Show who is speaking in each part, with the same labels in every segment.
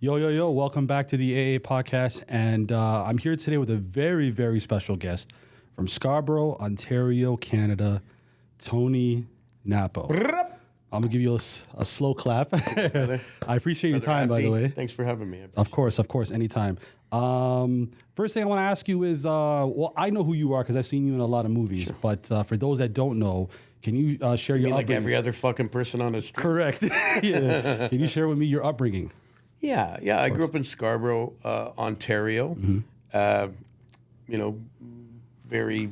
Speaker 1: Yo, yo, yo, welcome back to the AA podcast. And I'm here today with a very, very special guest from Scarborough, Ontario, Canada, Tony Nappo. I'm going to give you a slow clap. I appreciate your time, by the way.
Speaker 2: Thanks for having me.
Speaker 1: Of course, anytime. First thing I want to ask you is, well, I know who you are because I've seen you in a lot of movies. Sure. But for those that don't know, can you share your upbringing?
Speaker 2: Like every other fucking person on the street?
Speaker 1: Correct. Yeah. Can you share with me your upbringing?
Speaker 2: Yeah. I grew up in Scarborough, Ontario. Very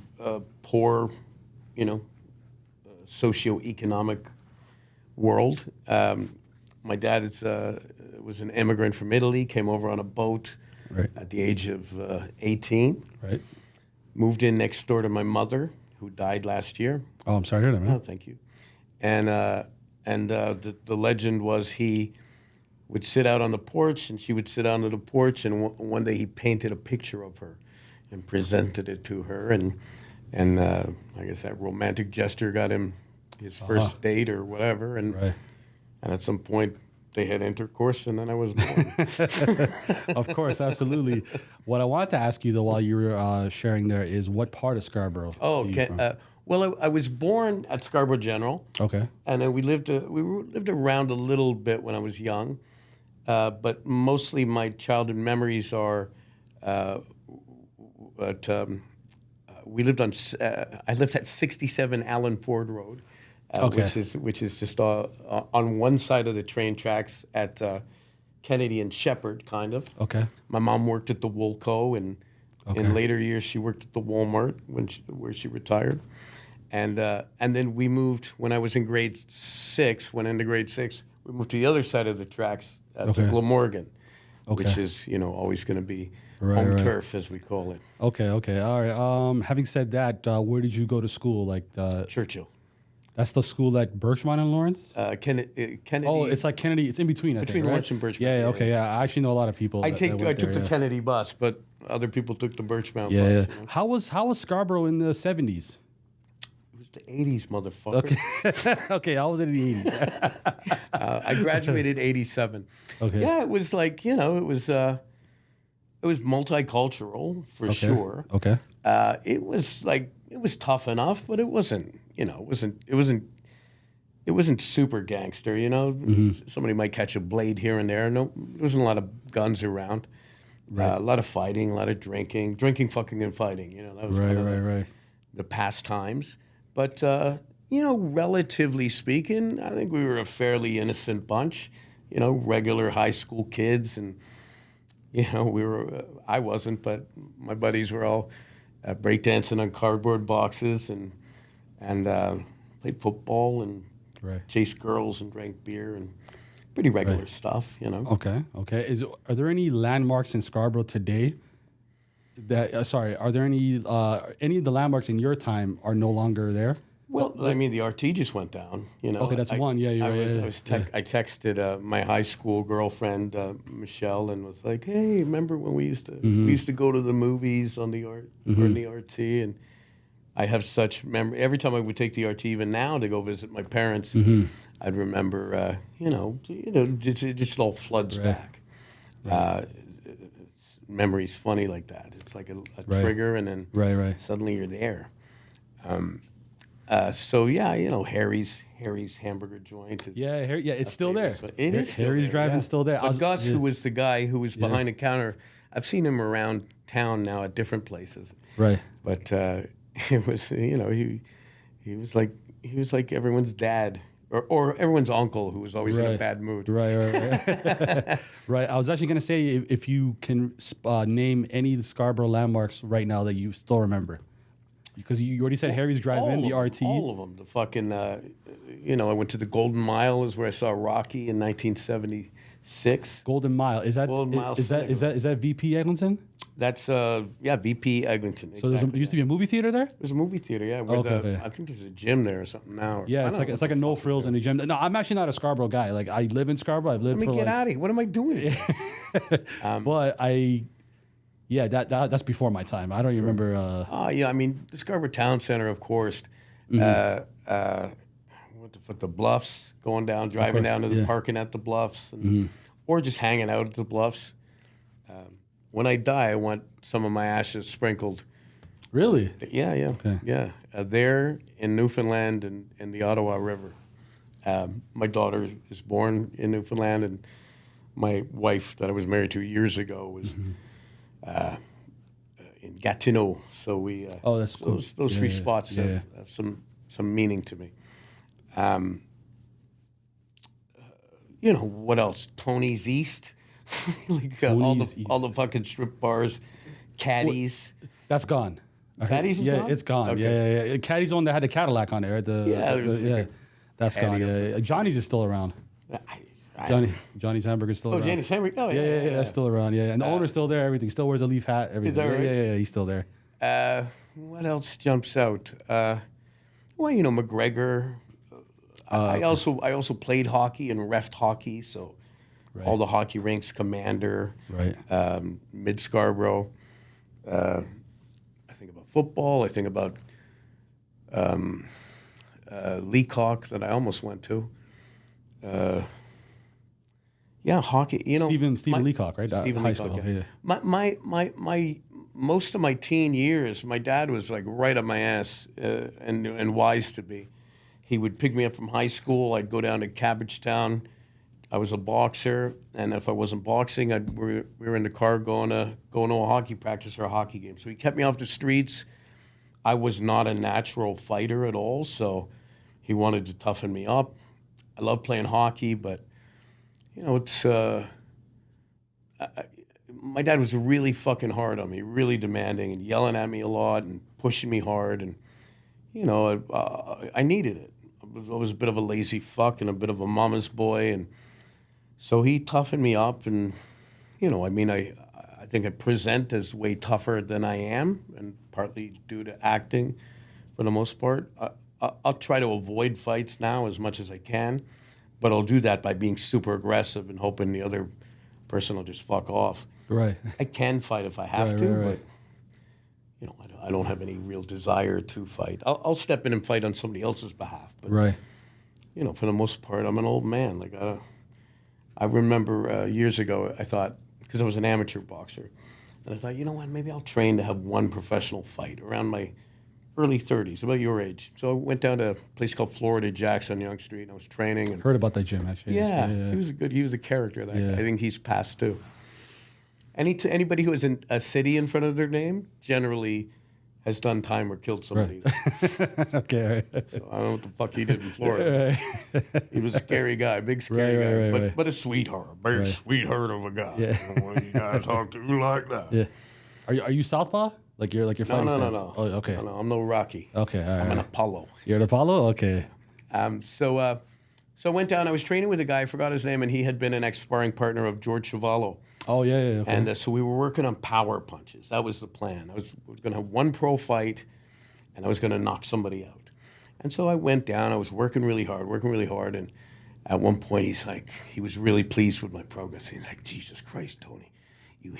Speaker 2: poor, socioeconomic world. My dad was an immigrant from Italy, came over on a boat at the age of 18.
Speaker 1: Right.
Speaker 2: Moved in next door to my mother, who died last year.
Speaker 1: Oh, I'm sorry to hear that, man.
Speaker 2: Oh, thank you. And the legend was he would sit out on the porch, and she would sit out on the porch, and one day he painted a picture of her and presented it to her, and I guess that romantic gesture got him his first date or whatever, and at some point they had intercourse, and then I was born.
Speaker 1: Of course, absolutely. What I wanted to ask you, though, while you were sharing there, is what part of Scarborough?
Speaker 2: Oh, okay. Well, I was born at Scarborough General.
Speaker 1: Okay.
Speaker 2: And then we lived around a little bit when I was young, but mostly my childhood memories are we lived on. I lived at 67 Allen Ford Road, which is just on one side of the train tracks at Kennedy and Shepherd, kind of.
Speaker 1: Okay.
Speaker 2: My mom worked at the Woolco, and in later years she worked at the Walmart where she retired. And then we moved when I was in grade 6. Went into grade 6. We moved to the other side of the tracks to Glamorgan, which is always going to be home turf, as we call it.
Speaker 1: Okay. All right. Having said that, where did you go to school? Like
Speaker 2: Churchill.
Speaker 1: That's the school at Birchmont and Lawrence?
Speaker 2: Kennedy.
Speaker 1: Oh, it's like Kennedy. It's in between, I think, right?
Speaker 2: Lawrence and Birchmont.
Speaker 1: Yeah. Okay. Yeah. I actually know a lot of people.
Speaker 2: I took the Kennedy bus, but other people took the Birchmont bus.
Speaker 1: Yeah. How was Scarborough in the 70s?
Speaker 2: It was the 80s, motherfucker.
Speaker 1: Okay. I was in the 80s.
Speaker 2: I graduated 87. Okay. Yeah, it was like it was multicultural for sure.
Speaker 1: Okay.
Speaker 2: It was tough enough, but it wasn't. It wasn't super gangster. Somebody might catch a blade here and there. No, there wasn't a lot of guns around. A lot of fighting, a lot of drinking, fucking, and fighting. That was kind of the pastimes. But relatively speaking, I think we were a fairly innocent bunch. Regular high school kids, and we were. I wasn't, but my buddies were all breakdancing on cardboard boxes and played football and chased girls and drank beer and pretty regular stuff,
Speaker 1: Okay. Are there any landmarks in Scarborough today that, are there any of the landmarks in your time are no longer there?
Speaker 2: Well, I mean, the RT just went down,
Speaker 1: Okay, that's one. Yeah, you're right.
Speaker 2: I texted my high school girlfriend, Michelle, and was like, hey, remember when we used to go to the movies on the RT? And I have such memory. Every time I would take the RT, even now, to go visit my parents, I'd remember, it just all floods back. Memory's funny like that. It's like a trigger, and then suddenly you're there. Harry's hamburger joint.
Speaker 1: It's still there.
Speaker 2: It is still
Speaker 1: Harry's
Speaker 2: there,
Speaker 1: Drive-In's still there.
Speaker 2: But Gus, who was the guy who was behind the counter, I've seen him around town now at different places.
Speaker 1: Right.
Speaker 2: But it was, he was like everyone's dad. Or everyone's uncle who was always in a bad mood.
Speaker 1: Right. Right. I was actually going to say if you can name any of the Scarborough landmarks right now that you still remember. Because you already said Harry's Drive-In, the RT.
Speaker 2: All of them. The fucking, I went to the Golden Mile is where I saw Rocky in 1976.
Speaker 1: Golden Mile. Is that VP Eglinton?
Speaker 2: That's VP Eglinton.
Speaker 1: So there used to be a movie theater there?
Speaker 2: There's a movie theater, yeah. I think there's a gym there or something now.
Speaker 1: Yeah, it's like a no frills in the gym. No, I'm actually not a Scarborough guy. Like, I live in Scarborough.
Speaker 2: Let me get out of here. What am I doing here?
Speaker 1: But that's before my time. I don't even remember.
Speaker 2: I mean, the Scarborough Town Center, of course. What the Bluffs, going down, driving down to the parking at the Bluffs, and or just hanging out at the Bluffs. When I die, I want some of my ashes sprinkled.
Speaker 1: Really?
Speaker 2: Yeah, yeah,
Speaker 1: Okay.
Speaker 2: yeah. There in Newfoundland and the Ottawa River. My daughter is born in Newfoundland, and my wife that I was married to years ago was in Gatineau. So we
Speaker 1: Oh, that's cool.
Speaker 2: those three spots have some meaning to me. What else? Tony's East, like
Speaker 1: Tony's
Speaker 2: all the fucking strip bars, Caddies.
Speaker 1: That's gone.
Speaker 2: Caddies is gone?
Speaker 1: It's gone.
Speaker 2: Okay.
Speaker 1: Yeah. Caddies on that had the Cadillac on it, right? That's gone. Yeah. Johnny's is still around. Johnny's Hamburger's still around.
Speaker 2: Johnny's Hamburger. Oh,
Speaker 1: Yeah, that's still around. Yeah, and the owner's still there. Everything still wears a leaf hat. Everything.
Speaker 2: that right?
Speaker 1: Yeah, he's still there.
Speaker 2: What else jumps out? McGregor. I also played hockey and reffed hockey, so all the hockey rinks, Commander,
Speaker 1: Right.
Speaker 2: Mid Scarborough. I think about football. I think about Leacock that I almost went to. Hockey.
Speaker 1: Stephen Leacock, right?
Speaker 2: Stephen
Speaker 1: High
Speaker 2: Leacock,
Speaker 1: school.
Speaker 2: yeah.
Speaker 1: Yeah.
Speaker 2: My most of my teen years, my dad was like right up my ass and wise to be. He would pick me up from high school. I'd go down to Cabbagetown. I was a boxer, and if I wasn't boxing, we were in the car going to a hockey practice or a hockey game. So he kept me off the streets. I was not a natural fighter at all, so he wanted to toughen me up. I love playing hockey, but it's my dad was really fucking hard on me, really demanding and yelling at me a lot and pushing me hard, and I needed it. I was a bit of a lazy fuck and a bit of a mama's boy, and so he toughened me up, and I think I present as way tougher than I am, and partly due to acting, for the most part. I'll try to avoid fights now as much as I can, but I'll do that by being super aggressive and hoping the other person will just fuck off.
Speaker 1: Right.
Speaker 2: I can fight if I have to, but I don't have any real desire to fight. I'll step in and fight on somebody else's behalf, but
Speaker 1: Right.
Speaker 2: For the most part, I'm an old man. Like I remember years ago, I thought, because I was an amateur boxer, and I thought, maybe I'll train to have one professional fight around my early 30s, about your age. So I went down to a place called Florida Jacks on Yonge Street, and I was training. And
Speaker 1: Heard about that gym, actually.
Speaker 2: yeah. He was a character. That guy. I think he's passed too. Anybody who has a city in front of their name generally has done time or killed somebody.
Speaker 1: Right. Okay. Right.
Speaker 2: So I don't know what the fuck he did in Florida. Right. He was a scary guy, big scary guy, but a sweetheart, big sweetheart of a guy.
Speaker 1: Yeah.
Speaker 2: You gotta talk to like that.
Speaker 1: Yeah. Are you southpaw? Like your fighting stance?
Speaker 2: No.
Speaker 1: Oh, okay.
Speaker 2: No, I'm no Rocky.
Speaker 1: Okay. All right.
Speaker 2: I'm an Apollo.
Speaker 1: You're an Apollo? Okay.
Speaker 2: So I went down. I was training with a guy. I forgot his name, and he had been an ex-sparring partner of George Chavalo.
Speaker 1: Oh, yeah. Okay.
Speaker 2: And so we were working on power punches. That was the plan. I was going to have one pro fight, and I was going to knock somebody out. And so I went down. I was working really hard. And at one point, he was really pleased with my progress. He's like, Jesus Christ, Tony, you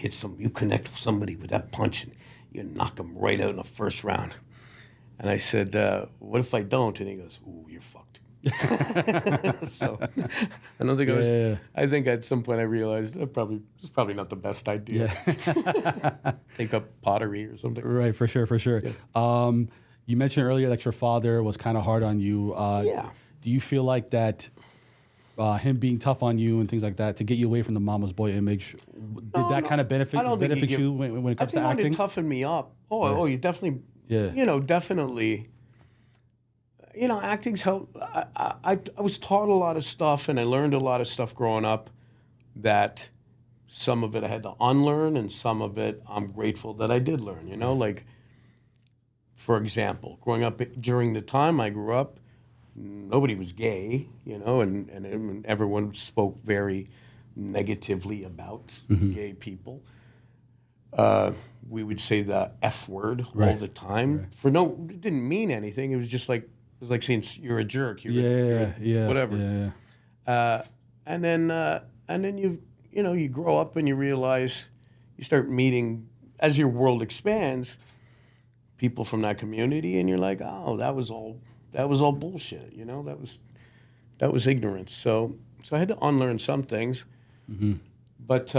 Speaker 2: connect with somebody with that punch, and you knock them right out in the first round. And I said, what if I don't? And he goes, ooh, you're fucked. So I don't think I think at some point I realized it's probably not the best idea. Yeah. Take up pottery or something.
Speaker 1: Right, for sure. Yeah. You mentioned earlier that your father was kind of hard on you.
Speaker 2: Yeah.
Speaker 1: Do you feel like that him being tough on you and things like that to get you away from the mama's boy image, did that kind of benefit you when it comes to acting?
Speaker 2: I think it toughened me up. Oh, you definitely. Yeah. Definitely. Acting's helped. I was taught a lot of stuff, and I learned a lot of stuff growing up that some of it I had to unlearn, and some of it I'm grateful that I did learn, Like, for example, growing up during the time I grew up, nobody was gay, and everyone spoke very negatively about gay people. We would say the F word all the time. Right. It didn't mean anything. It was just like, saying you're a jerk. You're whatever. Yeah. And then you grow up and you realize, you start meeting, as your world expands, people from that community, and you're like, oh, that was all bullshit. That was ignorance. So I had to unlearn some things. But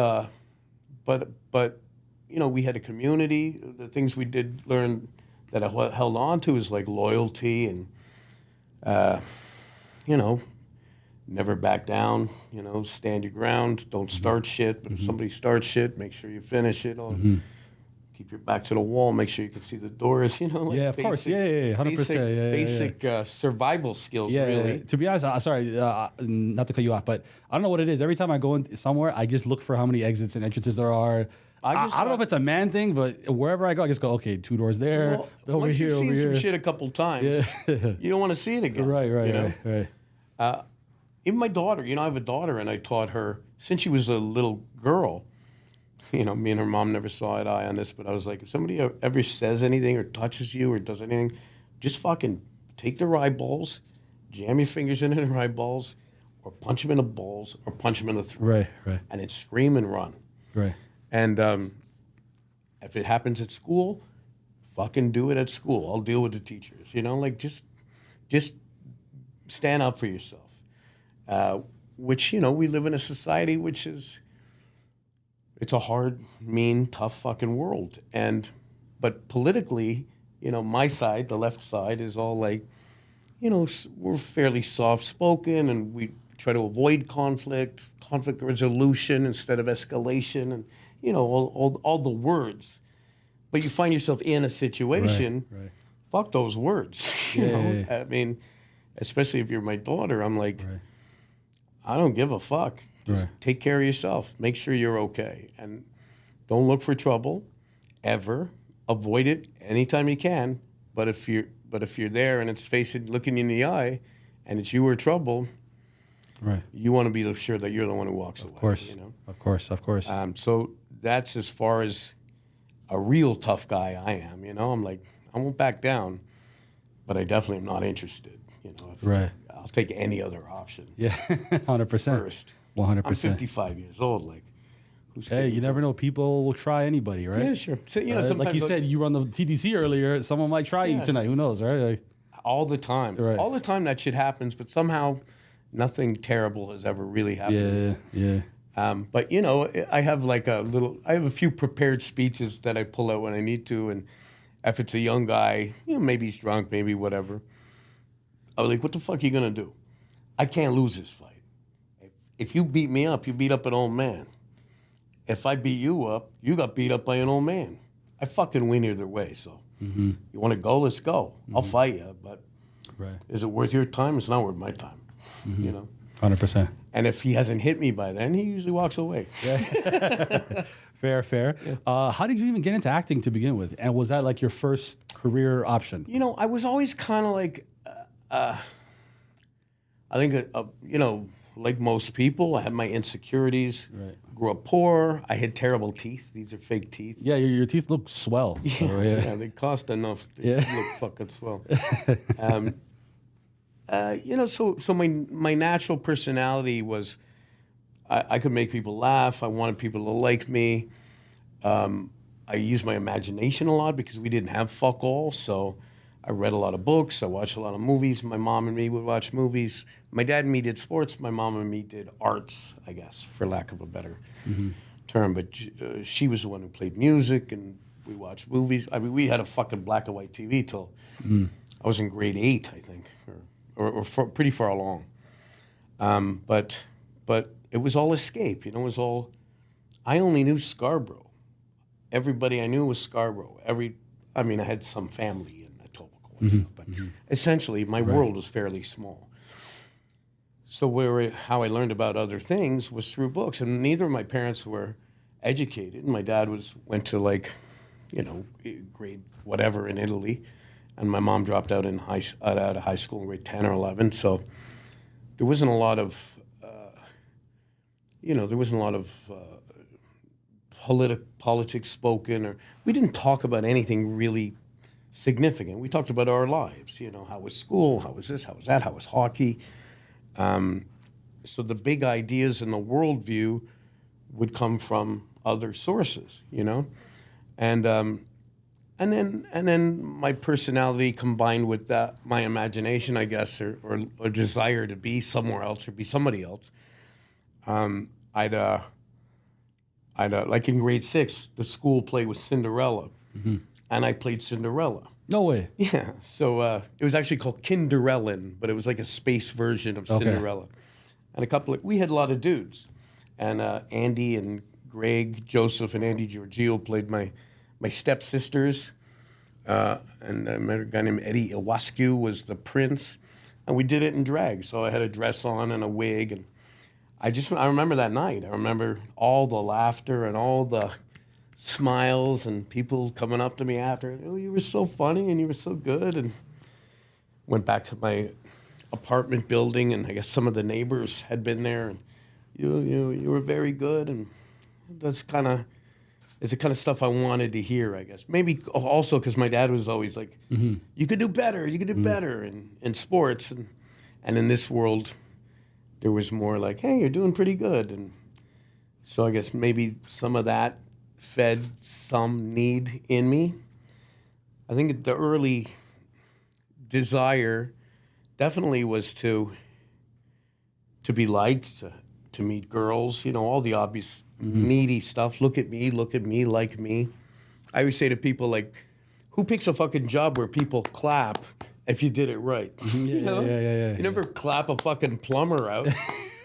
Speaker 2: you know, we had a community. The things we did learn that I held on to is like loyalty and, you know, never back down. You know, stand your ground. Don't start shit. But if somebody starts shit, make sure you finish it. Keep your back to the wall. Make sure you can see the doors. You know, like
Speaker 1: Yeah, of course. Yeah, 100%.
Speaker 2: Basic survival skills, really.
Speaker 1: To be honest, sorry, not to cut you off, but I don't know what it is. Every time I go in somewhere, I just look for how many exits and entrances there are. I don't know if it's a man thing, but wherever I go, I just go, okay, 2 doors there, over
Speaker 2: once
Speaker 1: here,
Speaker 2: you've
Speaker 1: over
Speaker 2: seen
Speaker 1: here.
Speaker 2: some shit a couple times, you don't want to see it again.
Speaker 1: Right,
Speaker 2: you know?
Speaker 1: right.
Speaker 2: Even my daughter, you know, I have a daughter, and I taught her since she was a little girl. You know, me and her mom never saw eye to eye on this, but I was like, if somebody ever says anything or touches you or does anything, just fucking take their eyeballs, jam your fingers in their eyeballs, or punch them in the balls, or punch them in the throat.
Speaker 1: Right.
Speaker 2: And then scream and run.
Speaker 1: Right.
Speaker 2: And if it happens at school, fucking do it at school. I'll deal with the teachers. You know, like just stand up for yourself. Which, you know, we live in a society which is, it's a hard, mean, tough fucking world. But politically, you know, my side, the left side, is all like, you know, we're fairly soft-spoken, and we try to avoid conflict resolution instead of escalation, and, you know, all the words. But you find yourself in a situation, fuck those words. You know? I mean, especially if you're my daughter, I'm like, I don't give a fuck. Just take care of yourself. Make sure you're okay. And don't look for trouble, ever. Avoid it anytime you can. But if you're there and it's looking you in the eye, and it's you or trouble, you want to be sure that you're the one who walks away.
Speaker 1: Of course.
Speaker 2: You know?
Speaker 1: Of course.
Speaker 2: So that's as far as a real tough guy I am. You know, I'm like, I won't back down, but I definitely am not interested. You know, I'll take any other option.
Speaker 1: Yeah, 100%.
Speaker 2: First.
Speaker 1: 100%.
Speaker 2: I'm 55 years old. Like,
Speaker 1: hey, you never know. People will try anybody, right?
Speaker 2: Yeah, sure. So, you know, sometimes,
Speaker 1: like you said, you run the TTC earlier. Someone might try you tonight. Who knows, right? Like,
Speaker 2: all the time. All the time that shit happens, but somehow nothing terrible has ever really happened.
Speaker 1: Yeah.
Speaker 2: But, you know, I have a few prepared speeches that I pull out when I need to. And if it's a young guy, you know, maybe he's drunk, maybe whatever. I was like, what the fuck are you going to do? I can't lose this fight. If you beat me up, you beat up an old man. If I beat you up, you got beat up by an old man. I fucking win either way. So you want to go? Let's go. I'll fight you. But is it worth your time? It's not worth my time. You know?
Speaker 1: 100%.
Speaker 2: And if he hasn't hit me by then, he usually walks away.
Speaker 1: Fair. Yeah. How did you even get into acting to begin with? And was that like your first career option?
Speaker 2: You know, I was always kind of like, I think, you know, like most people, I had my insecurities. Grew up poor. I had terrible teeth. These are fake teeth.
Speaker 1: Yeah, your teeth look swell.
Speaker 2: Yeah, they cost enough. They look fucking swell. You know, so my natural personality was, I could make people laugh. I wanted people to like me. I used my imagination a lot because we didn't have fuck all. So I read a lot of books. I watched a lot of movies. My mom and me would watch movies. My dad and me did sports. My mom and me did arts, I guess, for lack of a better term. But she was the one who played music, and we watched movies. I mean, we had a fucking black and white TV till I was in grade 8, I think, or pretty far along. But it was all escape. You know, it was all. I only knew Scarborough. Everybody I knew was Scarborough. I mean, I had some family in Etobicoke and stuff, but essentially my world was fairly small. So how I learned about other things was through books, and neither of my parents were educated. My dad went to, like, you know, grade whatever in Italy, and my mom dropped out out of high school in grade 10 or 11. So there wasn't a lot of, politics spoken, or we didn't talk about anything really significant. We talked about our lives. You know, how was school? How was this? How was that? How was hockey? So the big ideas in the worldview would come from other sources, you know, and then my personality combined with that, my imagination, I guess, or desire to be somewhere else or be somebody else. like in grade 6, the school play was Cinderella, and I played Cinderella.
Speaker 1: No way.
Speaker 2: Yeah, so it was actually called Kinderellen, but it was like a space version of Cinderella. And we had a lot of dudes, and Andy and Greg, Joseph, and Andy Giorgio played my stepsisters, and I met a guy named Eddie Iwascu was the prince, and we did it in drag. So I had a dress on and a wig, and I remember that night. I remember all the laughter and all the smiles and people coming up to me after. Oh, you were so funny and you were so good. And went back to my apartment building, and I guess some of the neighbors had been there. And you were very good, and it's the kind of stuff I wanted to hear. I guess maybe also because my dad was always like, "You could do better. You could do better in sports." And in this world, there was more like, "Hey, you're doing pretty good." And so I guess maybe some of that fed some need in me. I think the early desire definitely was to be liked, to meet girls, all the obvious needy stuff. Look at me, like me. I always say to people, like, who picks a fucking job where people clap if you did it right?
Speaker 1: Yeah.
Speaker 2: You never clap a fucking plumber out.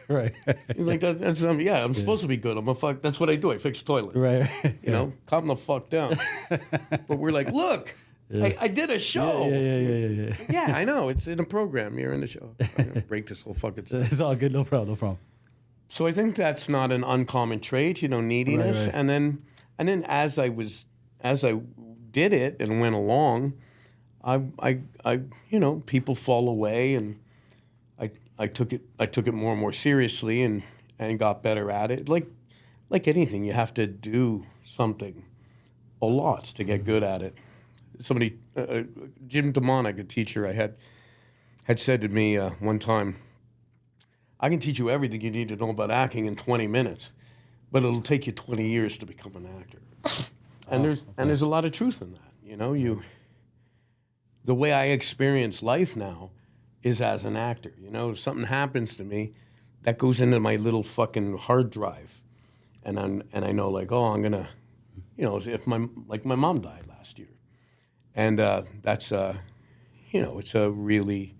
Speaker 1: Right.
Speaker 2: He's like, I'm supposed to be good. That's what I do. I fix toilets.
Speaker 1: Right.
Speaker 2: Calm the fuck down. But we're like, look, I did a show.
Speaker 1: Yeah.
Speaker 2: Yeah, I know. It's in a program. You're in the show. I'm going to break this whole fucking stuff.
Speaker 1: It's all good. No problem.
Speaker 2: So I think that's not an uncommon trait, neediness.
Speaker 1: Right.
Speaker 2: And then as I did it and went along, I people fall away, and I took it more and more seriously and got better at it. Like anything, you have to do something a lot to get good at it. Somebody, Jim Demonic, a teacher I had said to me one time, "I can teach you everything you need to know about acting in 20 minutes, but it'll take you 20 years to become an actor." And there's a lot of truth in that. The way I experience life now is as an actor. If something happens to me, that goes into my little fucking hard drive, and I know, like, oh, I'm gonna, if my mom died last year, and that's it's a really,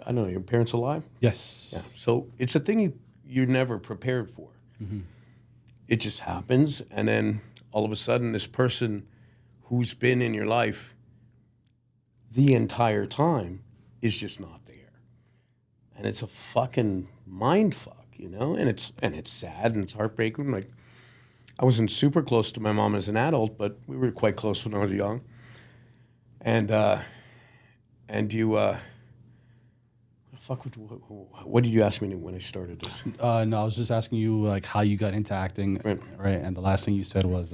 Speaker 2: I don't know, your parents alive?
Speaker 1: Yes.
Speaker 2: Yeah. So it's a thing you're never prepared for. It just happens, and then all of a sudden, this person who's been in your life the entire time is just not there, and it's a fucking mind fuck, and it's sad and it's heartbreaking. Like, I wasn't super close to my mom as an adult, but we were quite close when I was young. And you, what did you ask me when I started this?
Speaker 1: No, I was just asking you, like, how you got into acting, right? And the last thing you said was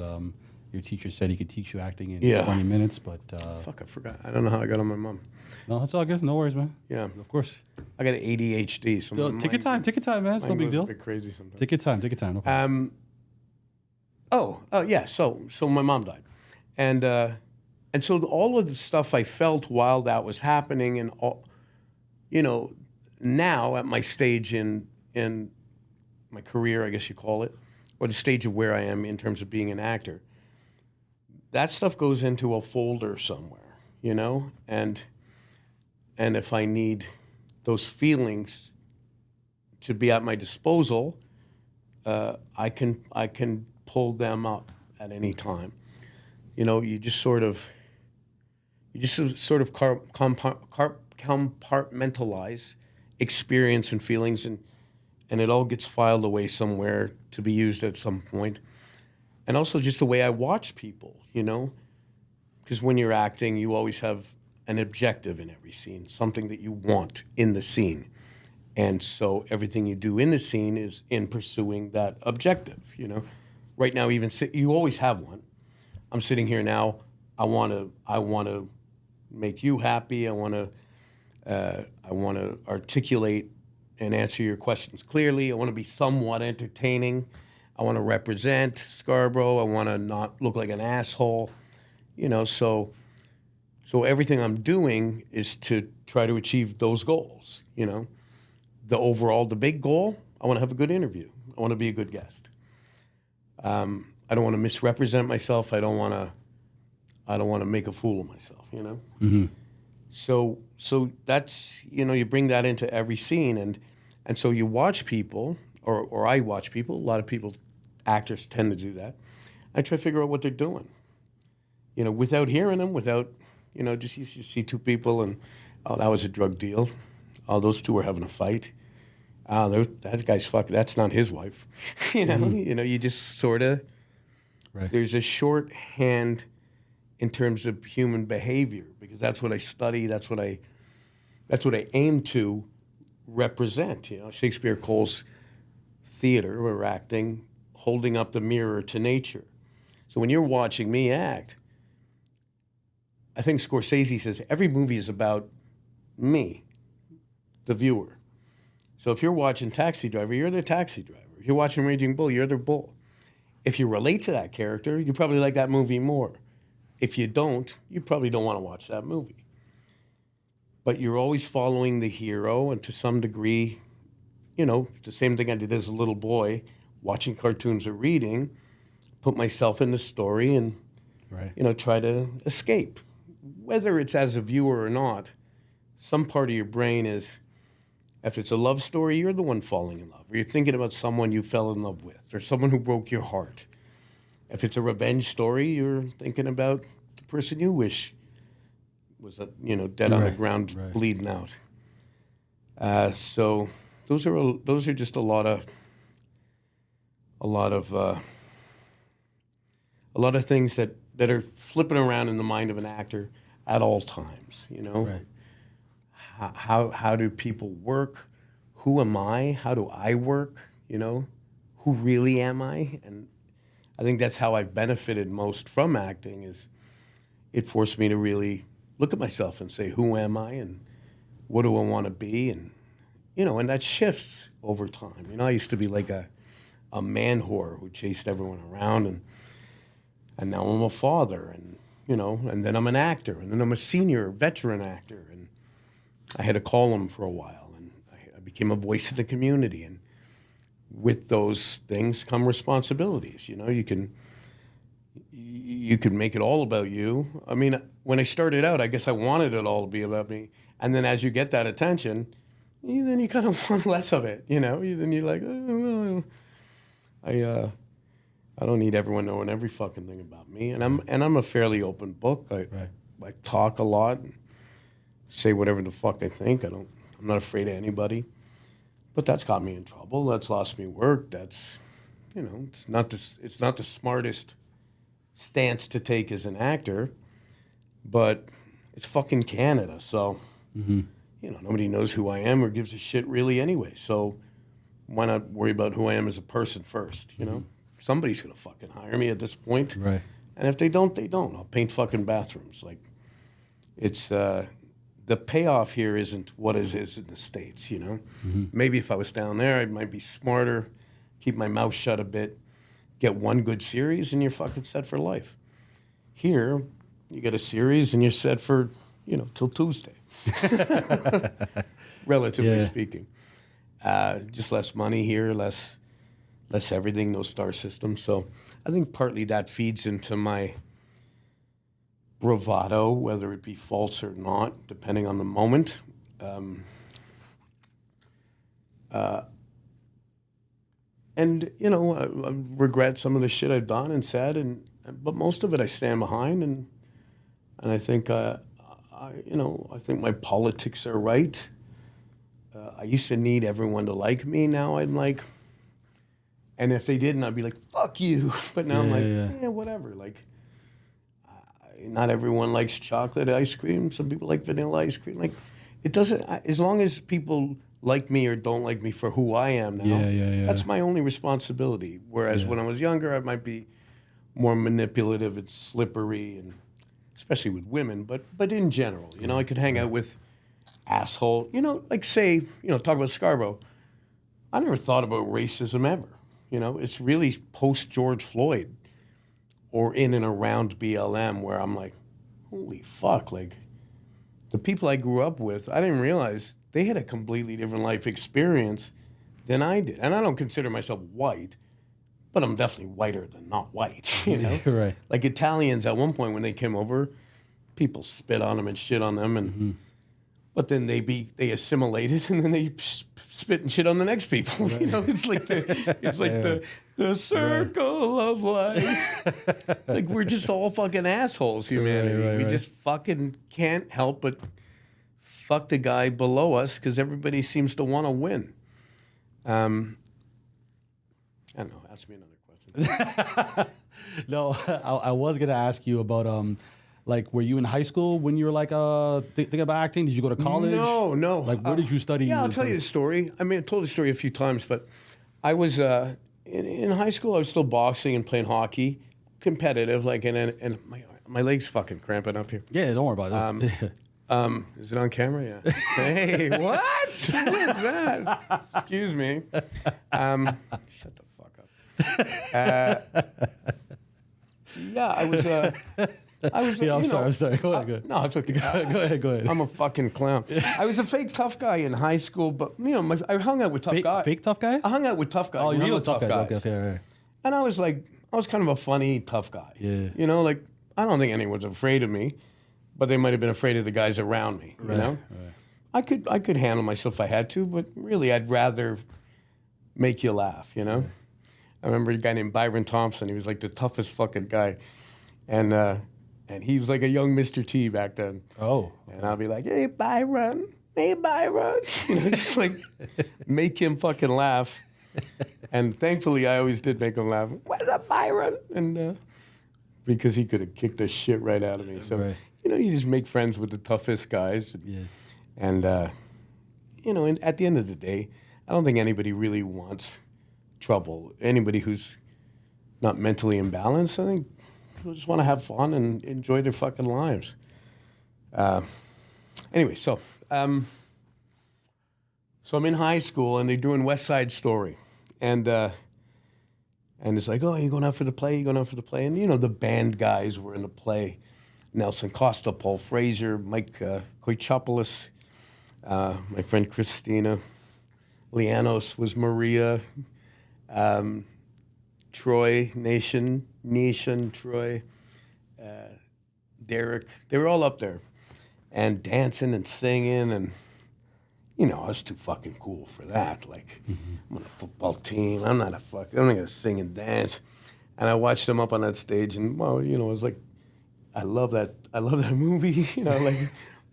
Speaker 1: your teacher said he could teach you acting in 20 minutes, but...
Speaker 2: Fuck, I forgot. I don't know how I got on my mom.
Speaker 1: No, it's all good. No worries, man.
Speaker 2: Yeah.
Speaker 1: Of course.
Speaker 2: I got ADHD. So
Speaker 1: take your time, man. It's no big deal.
Speaker 2: A bit crazy sometimes.
Speaker 1: Take your time. No problem.
Speaker 2: Yeah. So my mom died. And so all of the stuff I felt while that was happening, and all, now at my stage in my career, I guess you call it, or the stage of where I am in terms of being an actor, that stuff goes into a folder somewhere, and if I need those feelings to be at my disposal, I can pull them up at any time. You just sort of compartmentalize experience and feelings, and it all gets filed away somewhere to be used at some point. And also just the way I watch people, because when you're acting, you always have an objective in every scene, something that you want in the scene. And so everything you do in the scene is in pursuing that objective, Right now, you always have one. I'm sitting here now. I want to make you happy. I want to articulate and answer your questions clearly. I want to be somewhat entertaining. I want to represent Scarborough. I want to not look like an asshole. So everything I'm doing is to try to achieve those goals. The big goal, I want to have a good interview. I want to be a good guest. I don't want to misrepresent myself. I don't want to make a fool of myself, you know?
Speaker 1: Mm-hmm.
Speaker 2: So that's, you know, you bring that into every scene, and so you watch people, or I watch people, a lot of people, actors tend to do that. I try to figure out what they're doing, you know, without hearing them, without, you know, just you see two people and, oh, that was a drug deal. Oh, those two were having a fight. That guy's fucking, that's not his wife. You know, you just sort of,
Speaker 1: Right.
Speaker 2: there's a shorthand in terms of human behavior, because that's what I study, that's what I aim to represent. You know, Shakespeare calls theater or acting holding up the mirror to nature. So when you're watching me act, I think Scorsese says every movie is about me, the viewer. So if you're watching Taxi Driver, you're the taxi driver. If you're watching Raging Bull, you're the bull. If you relate to that character, you probably like that movie more. If you don't, you probably don't want to watch that movie. But you're always following the hero, and to some degree, you know, the same thing I did as a little boy, watching cartoons or reading, put myself in the story and,
Speaker 1: Right.
Speaker 2: you know, try to escape. Whether it's as a viewer or not, some part of your brain is, if it's a love story, you're the one falling in love. Or you're thinking about someone you fell in love with, or someone who broke your heart. If it's a revenge story, you're thinking about the person you wish was, you know, dead on the ground, bleeding out. So those are just a lot of things that are flipping around in the mind of an actor at all times. You know,
Speaker 1: Right.
Speaker 2: How do people work? Who am I? How do I work? You know, who really am I? And I think that's how I've benefited most from acting, is it forced me to really look at myself and say, who am I and what do I want to be? And, you know, and that shifts over time. You know, I used to be like a man whore who chased everyone around, and now I'm a father, and, you know, and then I'm an actor, and then I'm a senior veteran actor, and I had a column for a while, and I became a voice in the community, and with those things come responsibilities. You know, you can make it all about you. I mean, when I started out, I guess I wanted it all to be about me. And then as you get that attention, then you kind of want less of it, you know? Then you're like, oh, well, I don't need everyone knowing every fucking thing about me. And I'm a fairly open book. I talk a lot, and say whatever the fuck I think. I'm not afraid of anybody. But that's got me in trouble. That's lost me work. That's, you know, it's not the smartest stance to take as an actor, but it's fucking Canada. So, you know, nobody knows who I am or gives a shit really anyway. So why not worry about who I am as a person first, you know? Somebody's going to fucking hire me at this point.
Speaker 1: Right.
Speaker 2: And if they don't, they don't. I'll paint fucking bathrooms. Like, it's... the payoff here isn't what it is in the States, you know? Maybe if I was down there, I might be smarter, keep my mouth shut a bit, get one good series, and you're fucking set for life. Here, you get a series, and you're set for, you know, till Tuesday, relatively speaking. Just less money here, less everything, no star system. So I think partly that feeds into my bravado, whether it be false or not, depending on the moment. And, you know, I regret some of the shit I've done and said, but most of it I stand behind, and I think, I think my politics are right. I used to need everyone to like me. Now I'm like, and if they didn't, I'd be like, fuck you. But now I'm like, whatever. Like, not everyone likes chocolate ice cream. Some people like vanilla ice cream. Like, it doesn't, as long as people like me or don't like me for who I am now, that's my only responsibility. Whereas when I was younger, I might be more manipulative and slippery, and especially with women, but in general, you know, I could hang out with asshole, you know, like say, you know, talk about Scarborough. I never thought about racism ever. You know, it's really post George Floyd or in and around BLM where I'm like, holy fuck, like the people I grew up with, I didn't realize they had a completely different life experience than I did. And I don't consider myself white, but I'm definitely whiter than not white, you know?
Speaker 1: Right.
Speaker 2: Like Italians at one point when they came over, people spit on them and shit on them, and but then they assimilated, and then they spit and shit on the next people. Right. You know, it's like the circle of life. It's like we're just all fucking assholes, humanity. We just fucking can't help but fuck the guy below us because everybody seems to want to win. I don't know. Ask me another question.
Speaker 1: No, I was gonna ask you about like, were you in high school when you were like thinking about acting? Did you go to college?
Speaker 2: No.
Speaker 1: Like, where did you study?
Speaker 2: Yeah, I'll tell you the story. I mean, I told the story a few times, but I was in high school. I was still boxing and playing hockey, competitive. Like, and my legs fucking cramping up here.
Speaker 1: Yeah, don't worry about it.
Speaker 2: Is it on camera? Yeah. Hey, what? What is that? Excuse me. Shut the fuck up. Yeah, I was.
Speaker 1: Yeah, I'm sorry. Go ahead.
Speaker 2: No, it's okay.
Speaker 1: Go ahead.
Speaker 2: I'm a fucking clown. I was a fake tough guy in high school, but I hung out with tough guys.
Speaker 1: Fake tough guy?
Speaker 2: I hung out with tough guys.
Speaker 1: Oh, you were tough guys. Okay, right.
Speaker 2: And I was kind of a funny tough guy.
Speaker 1: Yeah.
Speaker 2: You know, like I don't think anyone's afraid of me, but they might have been afraid of the guys around me. You know, right. I could handle myself if I had to, but really, I'd rather make you laugh. You know, I remember a guy named Byron Thompson. He was like the toughest fucking guy, and he was like a young Mr. T back then. Oh. And I'll be like, hey, Byron. You know, just like make him fucking laugh. And thankfully, I always did make him laugh. What's up, Byron? And because he could have kicked the shit right out of me. So, you know, you just make friends with the toughest guys. Yeah. And, you know, and at the end of the day, I don't think anybody really wants trouble. Anybody who's not mentally imbalanced, I think people just want to have fun and enjoy their fucking lives. Anyway, so I'm in high school and they're doing West Side Story, and it's like, oh, you going out for the play? You going out for the play? And you know the band guys were in the play: Nelson Costa, Paul Fraser, Mike Koichopoulos, my friend Christina, Lianos was Maria. Troy, Nation, Troy, Derek, they were all up there and dancing and singing, and you know, I was too fucking cool for that. Like, I'm on a football team. I'm not gonna sing and dance. And I watched them up on that stage, and well, you know, I was like, I love that movie. You know, like,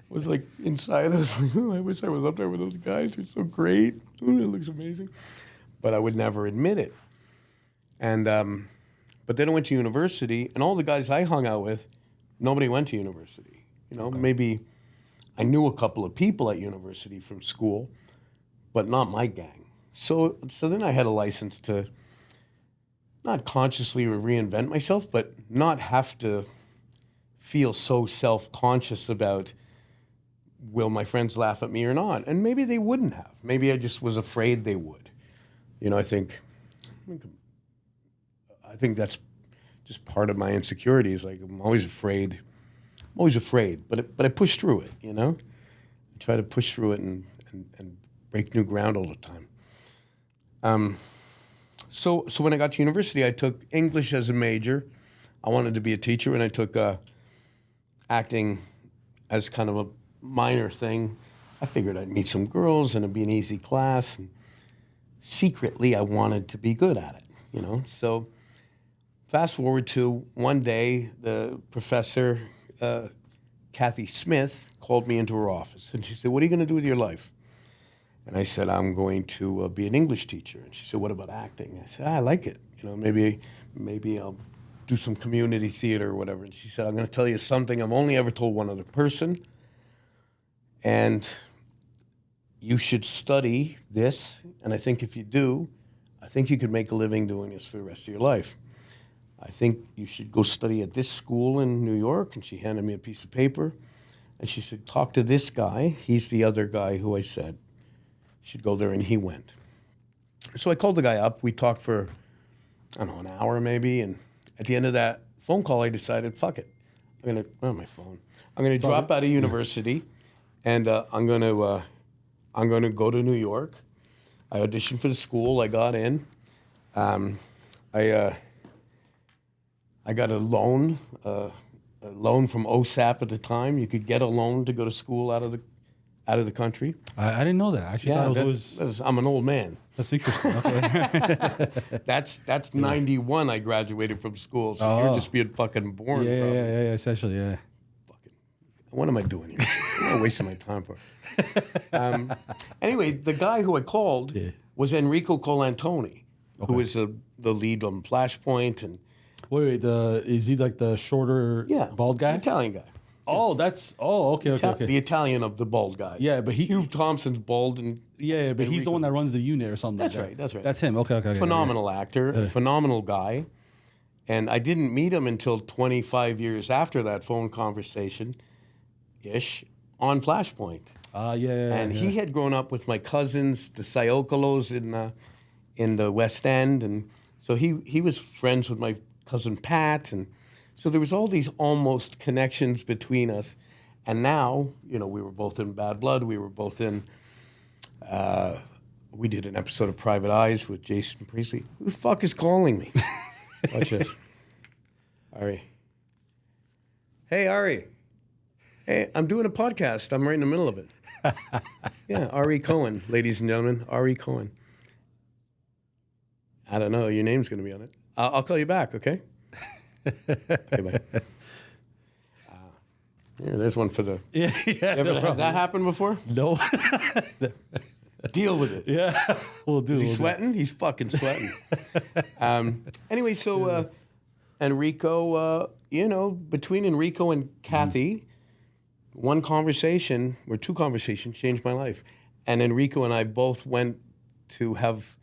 Speaker 2: was like inside, I was like, oh, I wish I was up there with those guys. They're so great. Ooh, it looks amazing. But I would never admit it. And but then I went to university, and all the guys I hung out with, nobody went to university. You know, maybe I knew a couple of people at university from school, but not my gang. So then I had a license to not consciously reinvent myself, but not have to feel so self-conscious about, will my friends laugh at me or not? And maybe they wouldn't have. Maybe I just was afraid they would. You know, I think that's just part of my insecurities. Like, I'm always afraid, but I push through it, you know? I try to push through it and break new ground all the time. So when I got to university, I took English as a major. I wanted to be a teacher, and I took acting as kind of a minor thing. I figured I'd meet some girls, and it'd be an easy class. And secretly, I wanted to be good at it, you know? So fast forward to one day, the professor, Kathy Smith, called me into her office, and she said, what are you going to do with your life? And I said, I'm going to be an English teacher. And she said, what about acting? I said, I like it. You know, maybe I'll do some community theater or whatever. And she said, I'm going to tell you something I've only ever told one other person, and you should study this. And I think if you do, I think you could make a living doing this for the rest of your life. I think you should go study at this school in New York. And she handed me a piece of paper. And she said, talk to this guy. He's the other guy who I said should go there, and he went. So I called the guy up. We talked for, I don't know, an hour maybe. And at the end of that phone call, I decided, fuck it. I'm going to drop out of university, and I'm going to go to New York. I auditioned for the school. I got in. I got a loan from OSAP at the time. You could get a loan to go to school out of the country.
Speaker 1: I didn't know that. I actually thought it was.
Speaker 2: I'm an old man.
Speaker 1: That's interesting. Okay.
Speaker 2: That's 91. I graduated from school, so you're just being fucking born.
Speaker 1: Yeah. Essentially, yeah.
Speaker 2: Fucking, what am I doing here? What am I wasting my time for? Anyway, the guy who I called was Enrico Colantoni, who is the lead on Flashpoint. And
Speaker 1: wait, is he like the shorter, bald guy?
Speaker 2: The Italian guy.
Speaker 1: Okay.
Speaker 2: The Italian of the bald guy.
Speaker 1: Yeah, but
Speaker 2: Hugh Thompson's bald and
Speaker 1: but he's the one that runs the unit or something.
Speaker 2: That's
Speaker 1: like
Speaker 2: right. That's right.
Speaker 1: That's him. Okay.
Speaker 2: Phenomenal actor, a phenomenal guy, and I didn't meet him until 25 years after that phone conversation, on Flashpoint. And he had grown up with my cousins, the Siocolos in the West End, and so he was friends with my cousin Pat, and so there was all these almost connections between us. And now, we were both in Bad Blood. We were both in. We did an episode of Private Eyes with Jason Priestley. Who the fuck is calling me? Watch this. Ari. Hey, Ari. Hey, I'm doing a podcast. I'm right in the middle of it. Yeah, Ari Cohen, ladies and gentlemen. Ari Cohen. I don't know. Your name's going to be on it. I'll call you back, okay? Okay, bye. Here, there's one for the...
Speaker 1: Yeah.
Speaker 2: You ever had that happen before?
Speaker 1: No.
Speaker 2: Deal with it.
Speaker 1: Yeah, we'll do.
Speaker 2: Is he sweating? He's fucking sweating. Anyway, so Enrico, between Enrico and Kathy, one conversation or two conversations changed my life. And Enrico and I both went to have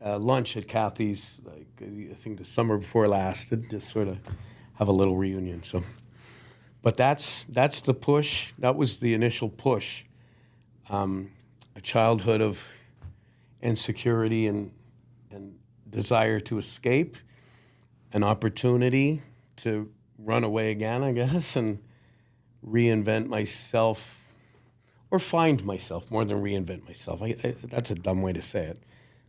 Speaker 2: lunch at Kathy's, I think the summer before last, to just sort of have a little reunion. So, but that's the push. That was the initial push. A childhood of insecurity and desire to escape, an opportunity to run away again, I guess, and reinvent myself, or find myself more than reinvent myself. That's a dumb way to say it.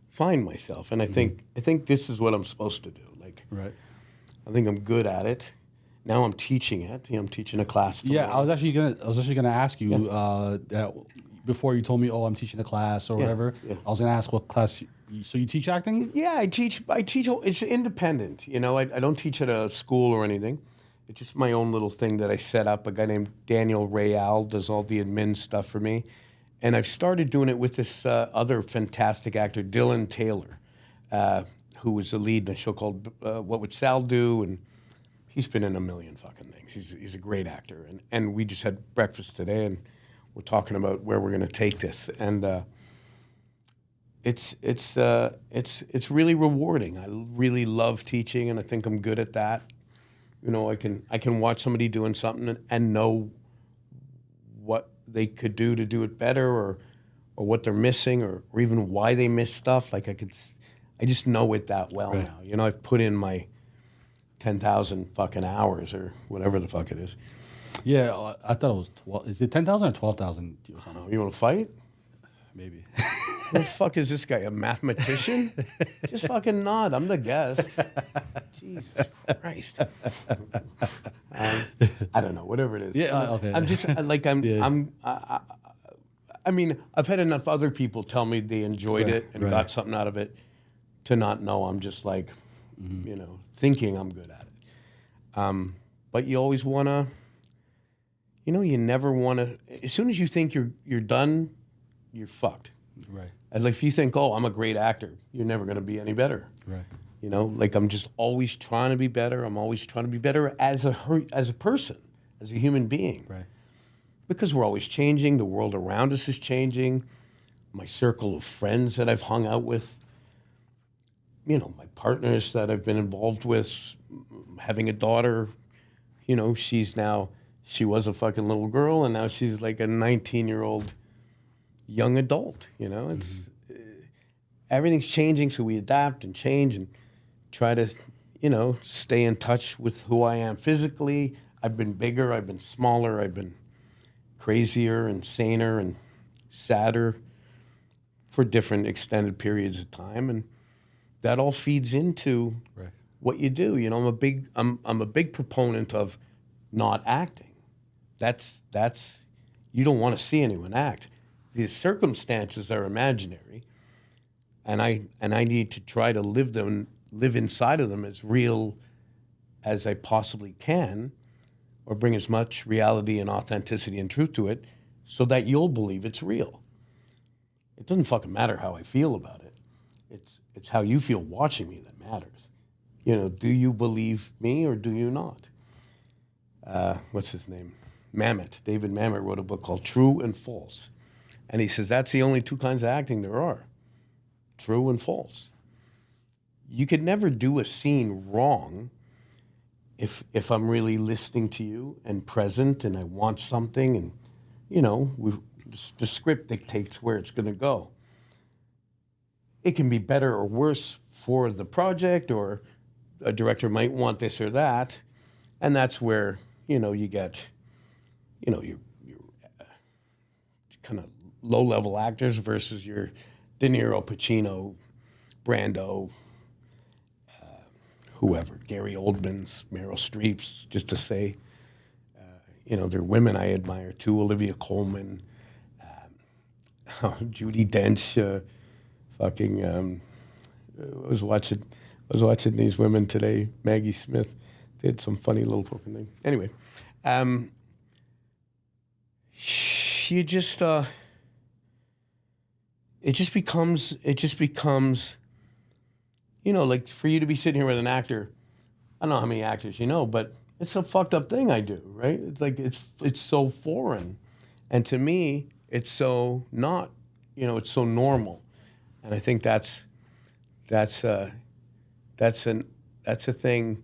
Speaker 2: Find myself, and I think this is what I'm supposed to do.
Speaker 1: Right.
Speaker 2: I think I'm good at it. Now I'm teaching it. I'm teaching a class tomorrow.
Speaker 1: Yeah, I was actually gonna ask you that before you told me, I'm teaching a class or whatever. Yeah. I was gonna ask what class. So you teach acting?
Speaker 2: Yeah, I teach. It's independent. I don't teach at a school or anything. It's just my own little thing that I set up. A guy named Daniel Rayal does all the admin stuff for me. And I've started doing it with this other fantastic actor, Dylan Taylor, who was the lead in a show called What Would Sal Do? And he's been in a million fucking things. He's a great actor. And we just had breakfast today, and we're talking about where we're going to take this. And it's really rewarding. I really love teaching, and I think I'm good at that. I can watch somebody doing something and know what they could do to do it better, or what they're missing, or even why they miss stuff. I just know it that well now. I've put in my 10,000 fucking hours or whatever the fuck it is.
Speaker 1: Yeah, I thought it was 12. Is it 10,000 or 12,000?
Speaker 2: You want to fight?
Speaker 1: Maybe.
Speaker 2: Who the fuck is this guy? A mathematician? Just fucking nod. I'm the guest. Jesus Christ. I don't know. Whatever it is.
Speaker 1: Yeah. Okay.
Speaker 2: I'm just I mean, I've had enough other people tell me they enjoyed it and got something out of it to not know I'm just thinking I'm good at it. But you always want to, you never want to, as soon as you think you're done, you're fucked.
Speaker 1: Right.
Speaker 2: And if you think, I'm a great actor, you're never going to be any better.
Speaker 1: Right.
Speaker 2: I'm just always trying to be better. I'm always trying to be better as a person, as a human being.
Speaker 1: Right.
Speaker 2: Because we're always changing. The world around us is changing. My circle of friends that I've hung out with, my partners that I've been involved with, having a daughter, she was a fucking little girl, and now she's like a 19-year-old young adult. It's everything's changing, so we adapt and change and try to, stay in touch with who I am physically. I've been bigger, I've been smaller, I've been crazier and saner and sadder, for different extended periods of time, and that all feeds into what you do. You know, I'm a big proponent of not acting. That's you don't want to see anyone act. The circumstances are imaginary, and I need to try to live inside of them as real as I possibly can, or bring as much reality and authenticity and truth to it so that you'll believe it's real. It doesn't fucking matter how I feel about it. It's how you feel watching me that matters. You know, do you believe me or do you not? What's his name? Mamet. David Mamet wrote a book called True and False. And he says that's the only two kinds of acting there are. True and false. You could never do a scene wrong if I'm really listening to you and present and I want something, and, you know, the script dictates where it's going to go. It can be better or worse for the project, or a director might want this or that, and that's where, you know, you get, you know, your kind of low-level actors versus your De Niro, Pacino, Brando, whoever, Gary Oldman's, Meryl Streep's, just to say, you know, they're women I admire too. Olivia Colman, Judi Dench, I was watching these women today. Maggie Smith did some funny little fucking thing. Anyway, you just it just becomes. You know, like for you to be sitting here with an actor, I don't know how many actors you know, but it's a fucked up thing I do, right? It's like it's so foreign, and to me, it's so not, you know, it's so normal, and I think that's a thing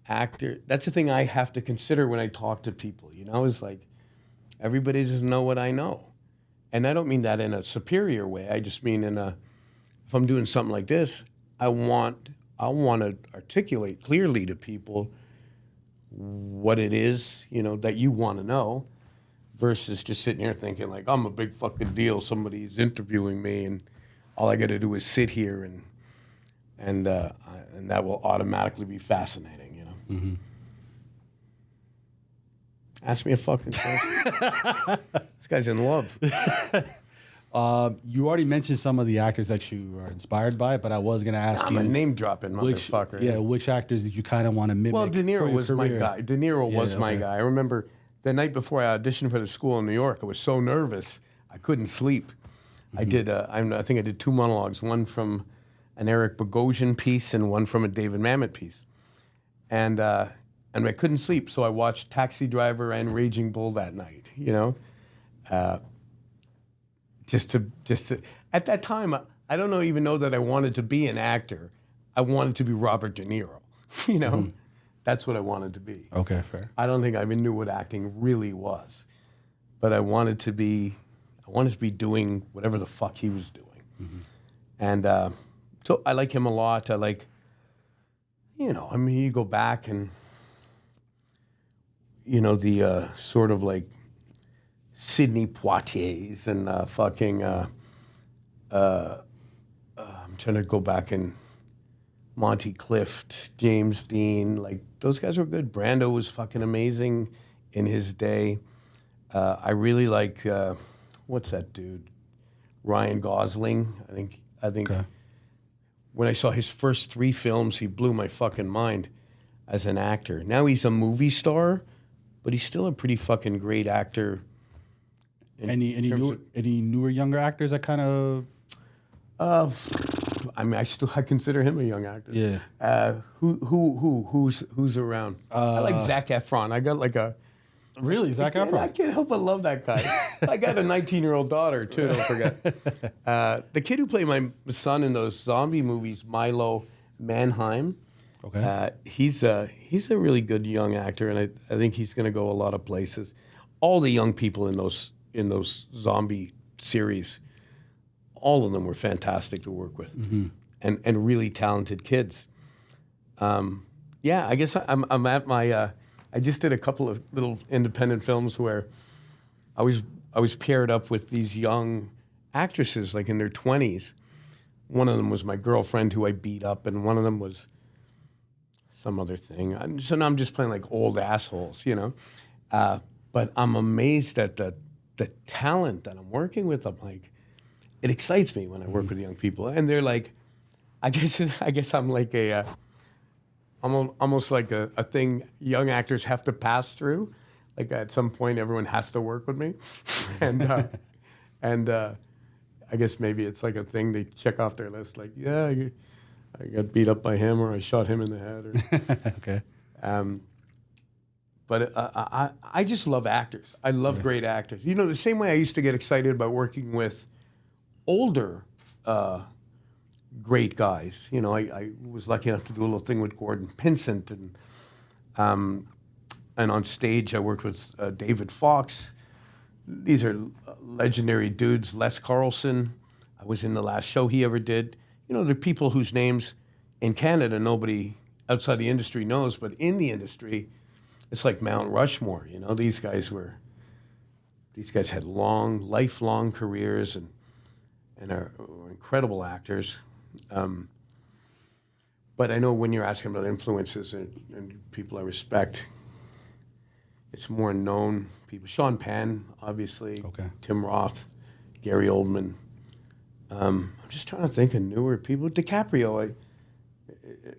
Speaker 2: I have to consider when I talk to people. You know, it's like everybody doesn't know what I know, and I don't mean that in a superior way. I just mean if I'm doing something like this, I want to articulate clearly to people what it is, you know, that you want to know, versus just sitting here thinking like I'm a big fucking deal. Somebody's interviewing me, and all I got to do is sit here and that will automatically be fascinating, you know.
Speaker 1: Mm-hmm.
Speaker 2: Ask me a fucking question. This guy's in love.
Speaker 1: You already mentioned some of the actors that you are inspired by, but I was going to ask you.
Speaker 2: I'm a name dropping motherfucker.
Speaker 1: Which actors did you kind of want to mimic?
Speaker 2: Well, De Niro was my guy. De Niro was my guy. I remember the night before I auditioned for the school in New York, I was so nervous I couldn't sleep. Mm-hmm. I think I did 2 monologues, one from an Eric Bogosian piece and one from a David Mamet piece, and I couldn't sleep, so I watched Taxi Driver and Raging Bull that night. You know. Just to at that time, I don't even know that I wanted to be an actor. I wanted to be Robert De Niro. You know, mm-hmm. That's what I wanted to be.
Speaker 1: Okay, fair.
Speaker 2: I don't think I even knew what acting really was, but I wanted to be doing whatever the fuck he was doing. Mm-hmm. And so I like him a lot. I like, you know, I mean, you go back and, you know, the sort of like Sidney Poitiers and I'm trying to go back and Monty Clift, James Dean, like those guys were good. Brando was fucking amazing in his day. I really like what's that dude? Ryan Gosling. I think okay. When I saw his first 3 films, he blew my fucking mind as an actor. Now he's a movie star, but he's still a pretty fucking great actor.
Speaker 1: Any newer younger actors that kind of?
Speaker 2: I mean, I consider him a young actor.
Speaker 1: Yeah.
Speaker 2: Who's around? I like Zac Efron. I got like a.
Speaker 1: Really, Zac Efron?
Speaker 2: I can't help but love that guy. I got a 19-year-old daughter too. Don't forget. The kid who played my son in those zombie movies, Milo Manheim.
Speaker 1: Okay.
Speaker 2: He's a really good young actor, and I think he's going to go a lot of places. All the young people in those zombie series, all of them were fantastic to work with, mm-hmm. and really talented kids. Yeah, I guess I'm at my. I just did a couple of little independent films where I was paired up with these young actresses like in their 20s. One of them was my girlfriend who I beat up, and one of them was some other thing. So now I'm just playing like old assholes, you know. But I'm amazed at the talent that I'm working with. I'm like, it excites me when I work with young people, and they're like, I guess I'm like I'm almost like a thing young actors have to pass through. Like at some point, everyone has to work with me, and I guess maybe it's like a thing they check off their list. Like, yeah, I got beat up by him, or I shot him in the head. Or,
Speaker 1: Okay.
Speaker 2: But I just love actors. I love great actors. You know, the same way I used to get excited about working with older great guys. You know, I was lucky enough to do a little thing with Gordon Pinsent, and on stage I worked with David Fox. These are legendary dudes. Les Carlson, I was in the last show he ever did. You know, they're people whose names in Canada nobody outside the industry knows, but in the industry, it's like Mount Rushmore. You know, these guys had lifelong careers and are incredible actors. But I know when you're asking about influences and people I respect, it's more known people. Sean Penn, obviously.
Speaker 1: Okay.
Speaker 2: Tim Roth, Gary Oldman. I'm just trying to think of newer people. DiCaprio,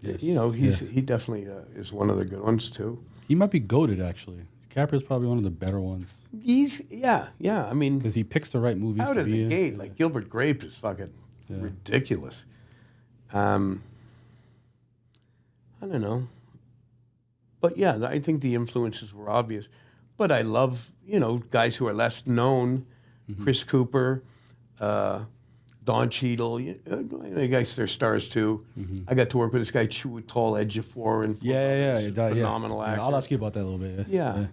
Speaker 1: Yes.
Speaker 2: he definitely is one of the good ones too.
Speaker 1: He might be goated, actually. DiCaprio's probably one of the better ones.
Speaker 2: Yeah. I mean,
Speaker 1: Because he picks the right movies
Speaker 2: out
Speaker 1: to
Speaker 2: of
Speaker 1: be
Speaker 2: the
Speaker 1: in.
Speaker 2: gate, like Gilbert Grape is fucking ridiculous. I don't know. But yeah, I think the influences were obvious. But I love, guys who are less known. Mm-hmm. Chris Cooper, Don Cheadle. You guys, they're stars too. Mm-hmm. I got to work with this guy, Chiwetel Ejiofor. And phenomenal actor.
Speaker 1: I'll ask you about that a little bit.
Speaker 2: Yeah.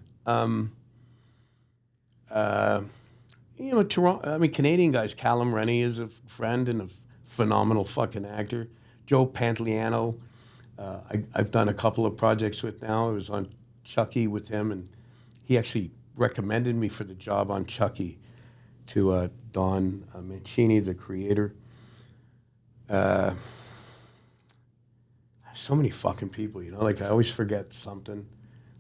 Speaker 2: Toronto. Canadian guys. Callum Rennie is a friend and a phenomenal fucking actor. Joe Pantoliano. I've done a couple of projects with now. I was on Chucky with him, and he actually recommended me for the job on Chucky to Don Mancini, the creator. So many fucking people, like I always forget something.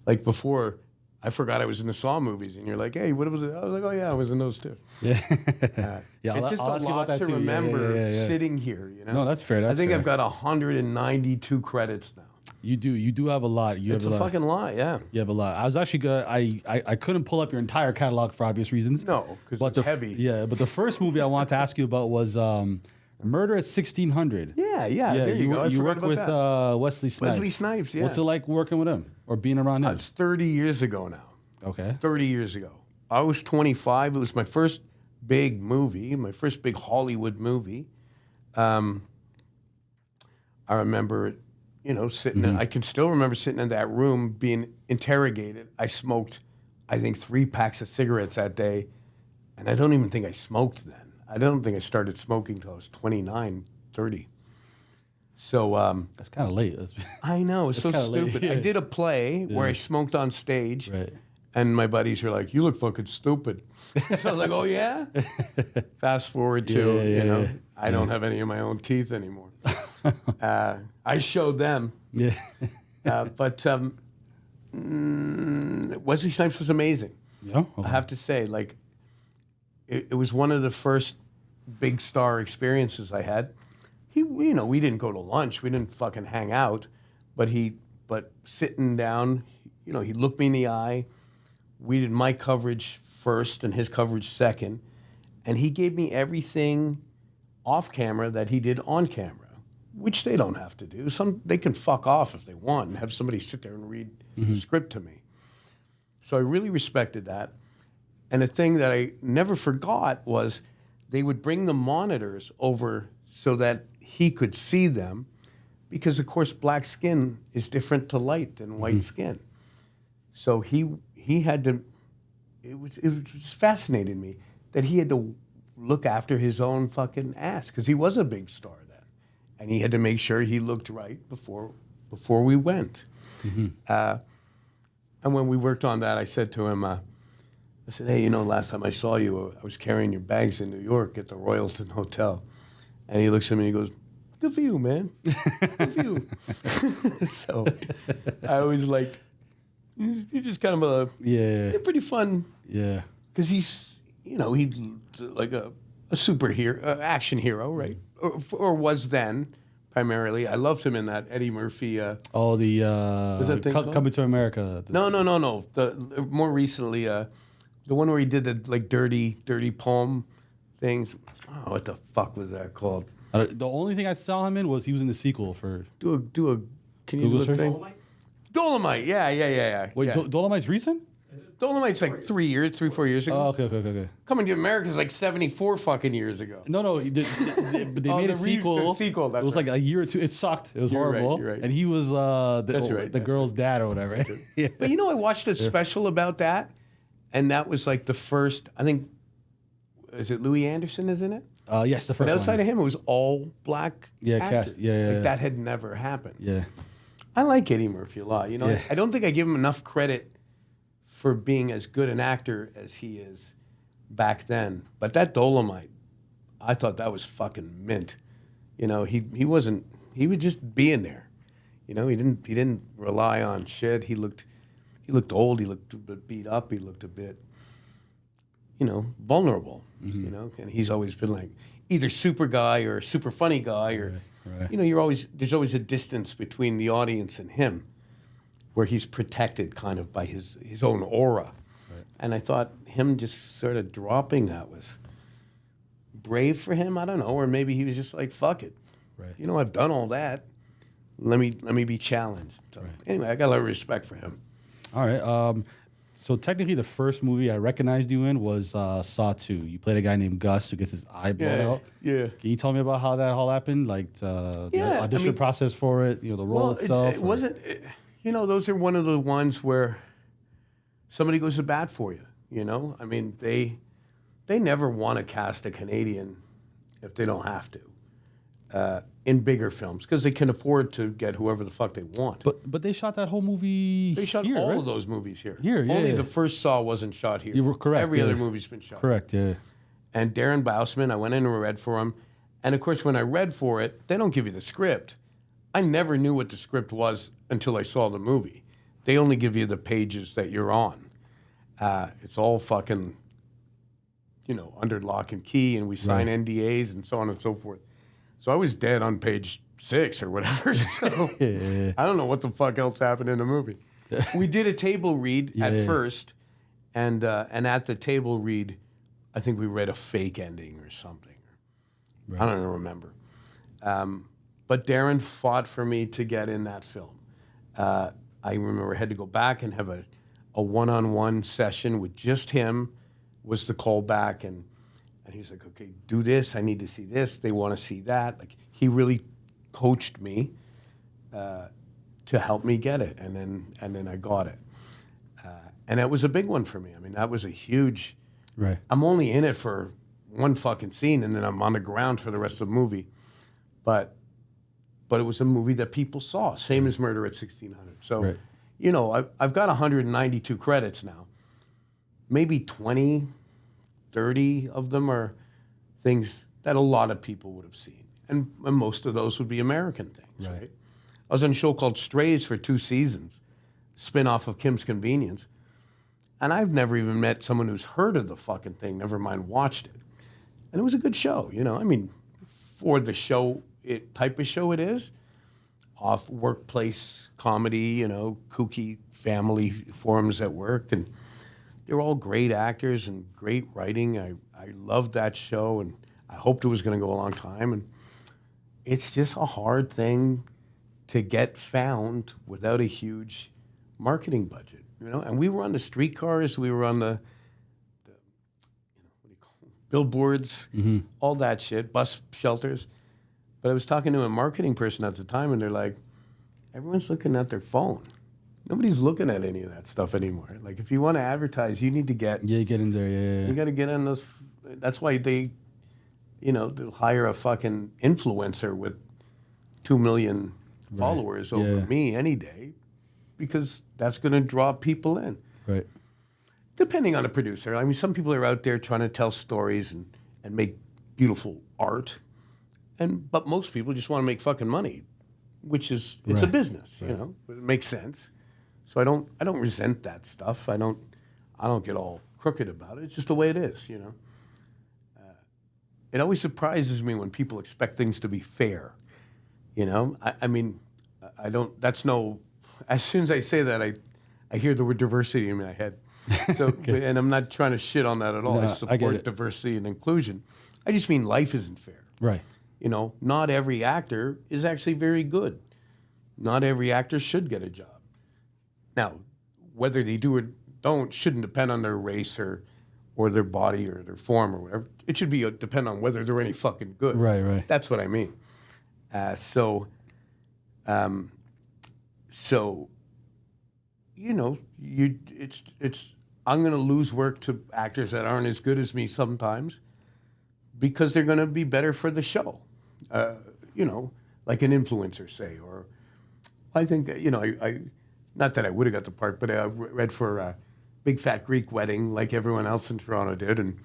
Speaker 2: Like before, I forgot I was in the Saw movies, and you're like, hey, what was it? I was like, oh yeah, I was in those too.
Speaker 1: Yeah.
Speaker 2: It's just a lot to remember sitting here,
Speaker 1: No, that's fair.
Speaker 2: I think I've got 192 credits now.
Speaker 1: You do have a lot.
Speaker 2: It's a fucking lot, yeah.
Speaker 1: You have a lot. I was actually good. I couldn't pull up your entire catalog for obvious reasons.
Speaker 2: No, because it's heavy.
Speaker 1: Yeah, but the first movie I wanted to ask you about was Murder at 1600.
Speaker 2: Yeah. There you go.
Speaker 1: You work with Wesley Snipes.
Speaker 2: Wesley Snipes, yeah.
Speaker 1: What's it like working with him or being around him?
Speaker 2: It's 30 years ago now.
Speaker 1: Okay.
Speaker 2: 30 years ago. I was 25. It was my first big movie, my first big Hollywood movie. I remember, sitting in, I can still remember sitting in that room being interrogated. I smoked, I think, 3 packs of cigarettes that day, and I don't even think I smoked then. I don't think I started smoking until I was 29, 30. So
Speaker 1: that's kind of late.
Speaker 2: I know, it's so stupid.
Speaker 1: Yeah.
Speaker 2: I did a play where I smoked on stage.
Speaker 1: Right.
Speaker 2: And my buddies were like, you look fucking stupid. So I was like, oh, yeah? Fast forward to, I don't have any of my own teeth anymore. I showed them.
Speaker 1: Yeah.
Speaker 2: But Wesley Snipes was amazing.
Speaker 1: Yeah? Okay.
Speaker 2: I have to say, like, it was one of the first big star experiences I had. We didn't go to lunch. We didn't fucking hang out. But sitting down, he looked me in the eye. We did my coverage first and his coverage second. And he gave me everything off camera that he did on camera, which they don't have to do. They can fuck off if they want and have somebody sit there and read the script to me. So I really respected that. And the thing that I never forgot was they would bring the monitors over so that he could see them because, of course, black skin is different to light than white skin. So he had to, it was fascinating me that he had to look after his own fucking ass because he was a big star then. And he had to make sure he looked right before we went. And when we worked on that, I said to him, I said, hey, last time I saw you, I was carrying your bags in New York at the Royalton Hotel. And he looks at me and he goes, good for you, man. Good for you. So I always liked, you're just kind of you're pretty fun.
Speaker 1: Yeah.
Speaker 2: Because he's, he's like a superhero, action hero, right? Or was then, primarily. I loved him in that Eddie Murphy.
Speaker 1: That thing
Speaker 2: called?
Speaker 1: Coming to America.
Speaker 2: No. More recently, the one where he did the like dirty poem things. Oh, what the fuck was that called?
Speaker 1: The only thing I saw him in was he was in the sequel for.
Speaker 2: Can you
Speaker 1: Google
Speaker 2: do a
Speaker 1: search?
Speaker 2: thing? Dolomite. Yeah.
Speaker 1: Wait,
Speaker 2: yeah.
Speaker 1: Dolomite's recent?
Speaker 2: Dolomite's like 4 years ago.
Speaker 1: Oh, okay.
Speaker 2: Coming to America is like 74 fucking years ago.
Speaker 1: No, but they made a sequel.
Speaker 2: The sequel.
Speaker 1: It was like a year or two. It sucked. It was horrible.
Speaker 2: You're right.
Speaker 1: And he was the girl's dad or whatever. Yeah.
Speaker 2: But I watched a special about that, and that was like the first. I think, is it Louis Anderson? Isn't it?
Speaker 1: Yes, the first
Speaker 2: But outside
Speaker 1: one.
Speaker 2: of him, it was all black.
Speaker 1: Cast.
Speaker 2: actors.
Speaker 1: Yeah.
Speaker 2: That had never happened.
Speaker 1: Yeah.
Speaker 2: I like Eddie Murphy a lot.
Speaker 1: Yeah.
Speaker 2: I don't think I give him enough credit for being as good an actor as he is back then. But that Dolomite, I thought that was fucking mint. He was just being there. He didn't rely on shit. He looked old. He looked a bit beat up. He looked a bit, vulnerable.
Speaker 1: Mm-hmm.
Speaker 2: And he's always been like either super guy or super funny guy or,
Speaker 1: Right.
Speaker 2: there's always a distance between the audience and him, where he's protected kind of by his own aura.
Speaker 1: Right.
Speaker 2: And I thought him just sort of dropping that was brave for him. I don't know, or maybe he was just like, fuck it.
Speaker 1: Right.
Speaker 2: I've done all that. Let me be challenged. So Anyway, I got a lot of respect for him.
Speaker 1: All right. So technically, the first movie I recognized you in was Saw 2. You played a guy named Gus who gets his eye blown out.
Speaker 2: Yeah.
Speaker 1: Can you tell me about how that all happened? Like the audition process for it, the role itself?
Speaker 2: It wasn't, those are one of the ones where somebody goes to bat for you, I mean, they never want to cast a Canadian if they don't have to in bigger films because they can afford to get whoever the fuck they want.
Speaker 1: But they shot that whole movie.
Speaker 2: They shot
Speaker 1: here,
Speaker 2: all
Speaker 1: right?
Speaker 2: of those movies here.
Speaker 1: Only
Speaker 2: the first Saw wasn't shot here.
Speaker 1: You were correct.
Speaker 2: Every other movie's been shot.
Speaker 1: Correct. Yeah.
Speaker 2: And Darren Bousman, I went in and read for him. And of course, when I read for it, they don't give you the script. I never knew what the script was until I saw the movie. They only give you the pages that you're on. It's all fucking, under lock and key, and we sign NDAs and so on and so forth. So I was dead on page 6 or whatever. So I don't know what the fuck else happened in the movie. We did a table read at first, and at the table read, I think we read a fake ending or something. Right. I don't even remember. But Darren fought for me to get in that film. I remember I had to go back and have a one-on-one session with just him, was the callback, and he was like, okay, do this, I need to see this, they want to see that. Like, he really coached me to help me get it, and then I got it. And that was a big one for me. I mean, that was a huge...
Speaker 1: Right.
Speaker 2: I'm only in it for one fucking scene, and then I'm on the ground for the rest of the movie. But it was a movie that people saw, same as Murder at 1600. So, I've got 192 credits now. Maybe 20, 30 of them are things that a lot of people would have seen. And most of those would be American things, right? I was on a show called Strays for 2 seasons, spin-off of Kim's Convenience. And I've never even met someone who's heard of the fucking thing, never mind watched it. And it was a good show, I mean, for the show, type of show it is, off workplace comedy, kooky family forums at work. And they're all great actors and great writing. I loved that show, and I hoped it was going to go a long time. And it's just a hard thing to get found without a huge marketing budget, And we were on the streetcars, we were on the what do you call them? Billboards, all that shit, bus shelters. But I was talking to a marketing person at the time, and they're like, everyone's looking at their phone. Nobody's looking at any of that stuff anymore. Like, if you want to advertise, you need to get...
Speaker 1: Yeah, get in there, yeah.
Speaker 2: You got to get on those... That's why they'll hire a fucking influencer with 2 million followers over me any day, because that's going to draw people in.
Speaker 1: Right.
Speaker 2: Depending on the producer. I mean, some people are out there trying to tell stories and make beautiful art. But most people just want to make fucking money, which is, it's a business, you know? It makes sense. So I don't resent that stuff. I don't get all crooked about it. It's just the way it is, you know? It always surprises me when people expect things to be fair, you know? I mean, I don't, that's no, as soon as I say that, I hear the word diversity in my head. So, and I'm not trying to shit on that at all.
Speaker 1: No,
Speaker 2: I support diversity and inclusion. I just mean life isn't fair.
Speaker 1: Right.
Speaker 2: You know, not every actor is actually very good. Not every actor should get a job. Now, whether they do or don't shouldn't depend on their race or their body or their form or whatever. It should be depend on whether they're any fucking good.
Speaker 1: Right.
Speaker 2: That's what I mean. So, you know, it's I'm going to lose work to actors that aren't as good as me sometimes because they're going to be better for the show. You know, like an influencer, say, or I think that, you know, I not that I would have got the part, but I read for Big Fat Greek Wedding like everyone else in Toronto did, and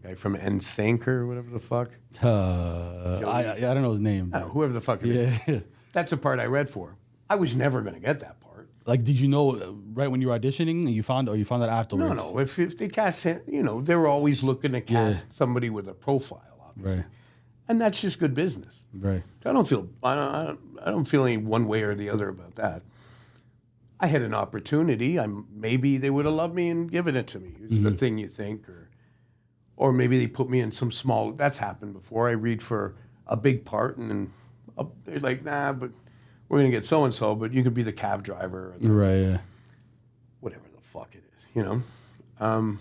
Speaker 2: the guy from NSYNC or whatever the fuck.
Speaker 1: I don't know his name.
Speaker 2: Whoever the fuck it is.
Speaker 1: Yeah.
Speaker 2: That's a part I read for. I was never going to get that part.
Speaker 1: Like, did you know right when you were auditioning, and you found that afterwards?
Speaker 2: No. If they cast him, you know, they were always looking to cast somebody with a profile, obviously,
Speaker 1: Right.
Speaker 2: and that's just good business.
Speaker 1: Right.
Speaker 2: I don't feel any one way or the other about that. I had an opportunity. Maybe they would have loved me and given it to me. It's the thing you think, or maybe they put me in some small. That's happened before. I read for a big part, and they're like, nah, but we're gonna get so and so, but you could be the cab driver, or
Speaker 1: Right. Yeah.
Speaker 2: whatever the fuck it is, you know.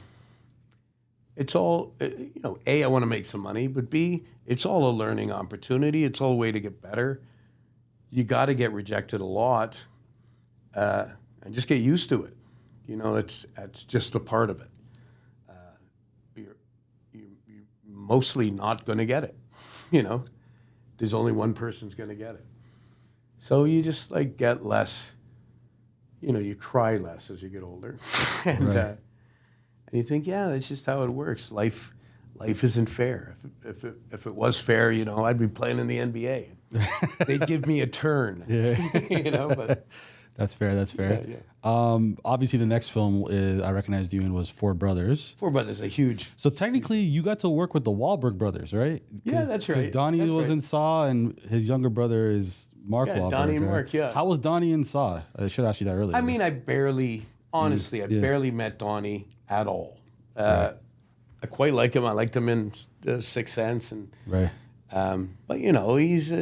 Speaker 2: It's all, you know. A, I want to make some money, but B, it's all a learning opportunity. It's all a way to get better. You got to get rejected a lot, and just get used to it. You know, it's just a part of it. You're mostly not going to get it. You know, there's only one person's going to get it. So you just like get less. You know, you cry less as you get older, and you think, yeah, that's just how it works. Life isn't fair. If it was fair, you know, I'd be playing in the NBA. They'd give me a turn.
Speaker 1: Yeah.
Speaker 2: You know, but
Speaker 1: That's fair.
Speaker 2: Yeah.
Speaker 1: Obviously, the next film I recognized you in was Four Brothers.
Speaker 2: Four Brothers, a huge.
Speaker 1: So technically, you got to work with the Wahlberg brothers, right?
Speaker 2: Yeah, that's right.
Speaker 1: Because Donnie was in Saw, and his younger brother is Mark Wahlberg.
Speaker 2: Donnie and
Speaker 1: right?
Speaker 2: Mark, yeah.
Speaker 1: How was Donnie in Saw? I should ask you that earlier.
Speaker 2: I mean, I barely met Donnie at all. I quite like him. I liked him in Sixth Sense, and
Speaker 1: right.
Speaker 2: But you know, he's.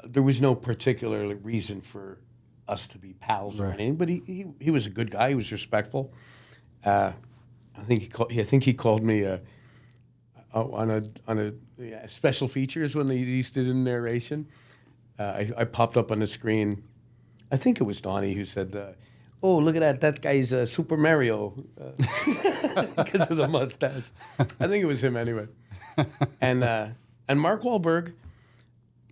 Speaker 2: There was no particular reason for us to be pals or anything, but he was a good guy. He was respectful. I think he called me on a special features when they used to do narration. I popped up on the screen. I think it was Donnie who said, "Oh, look at that! That guy's Super Mario," because of the mustache. I think it was him anyway. And Mark Wahlberg,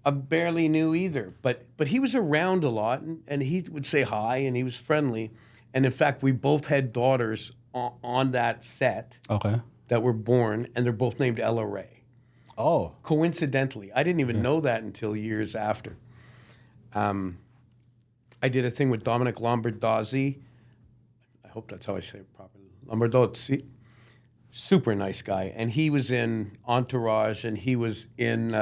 Speaker 2: I barely knew either, but he was around a lot, and he would say hi, and he was friendly. And in fact, we both had daughters on that set that were born, and they're both named Ella Ray.
Speaker 1: Oh.
Speaker 2: Coincidentally. I didn't even know that until years after. I did a thing with Dominic Lombardozzi. I hope that's how I say it properly. Lombardozzi. Super nice guy. And he was in Entourage, and he was in...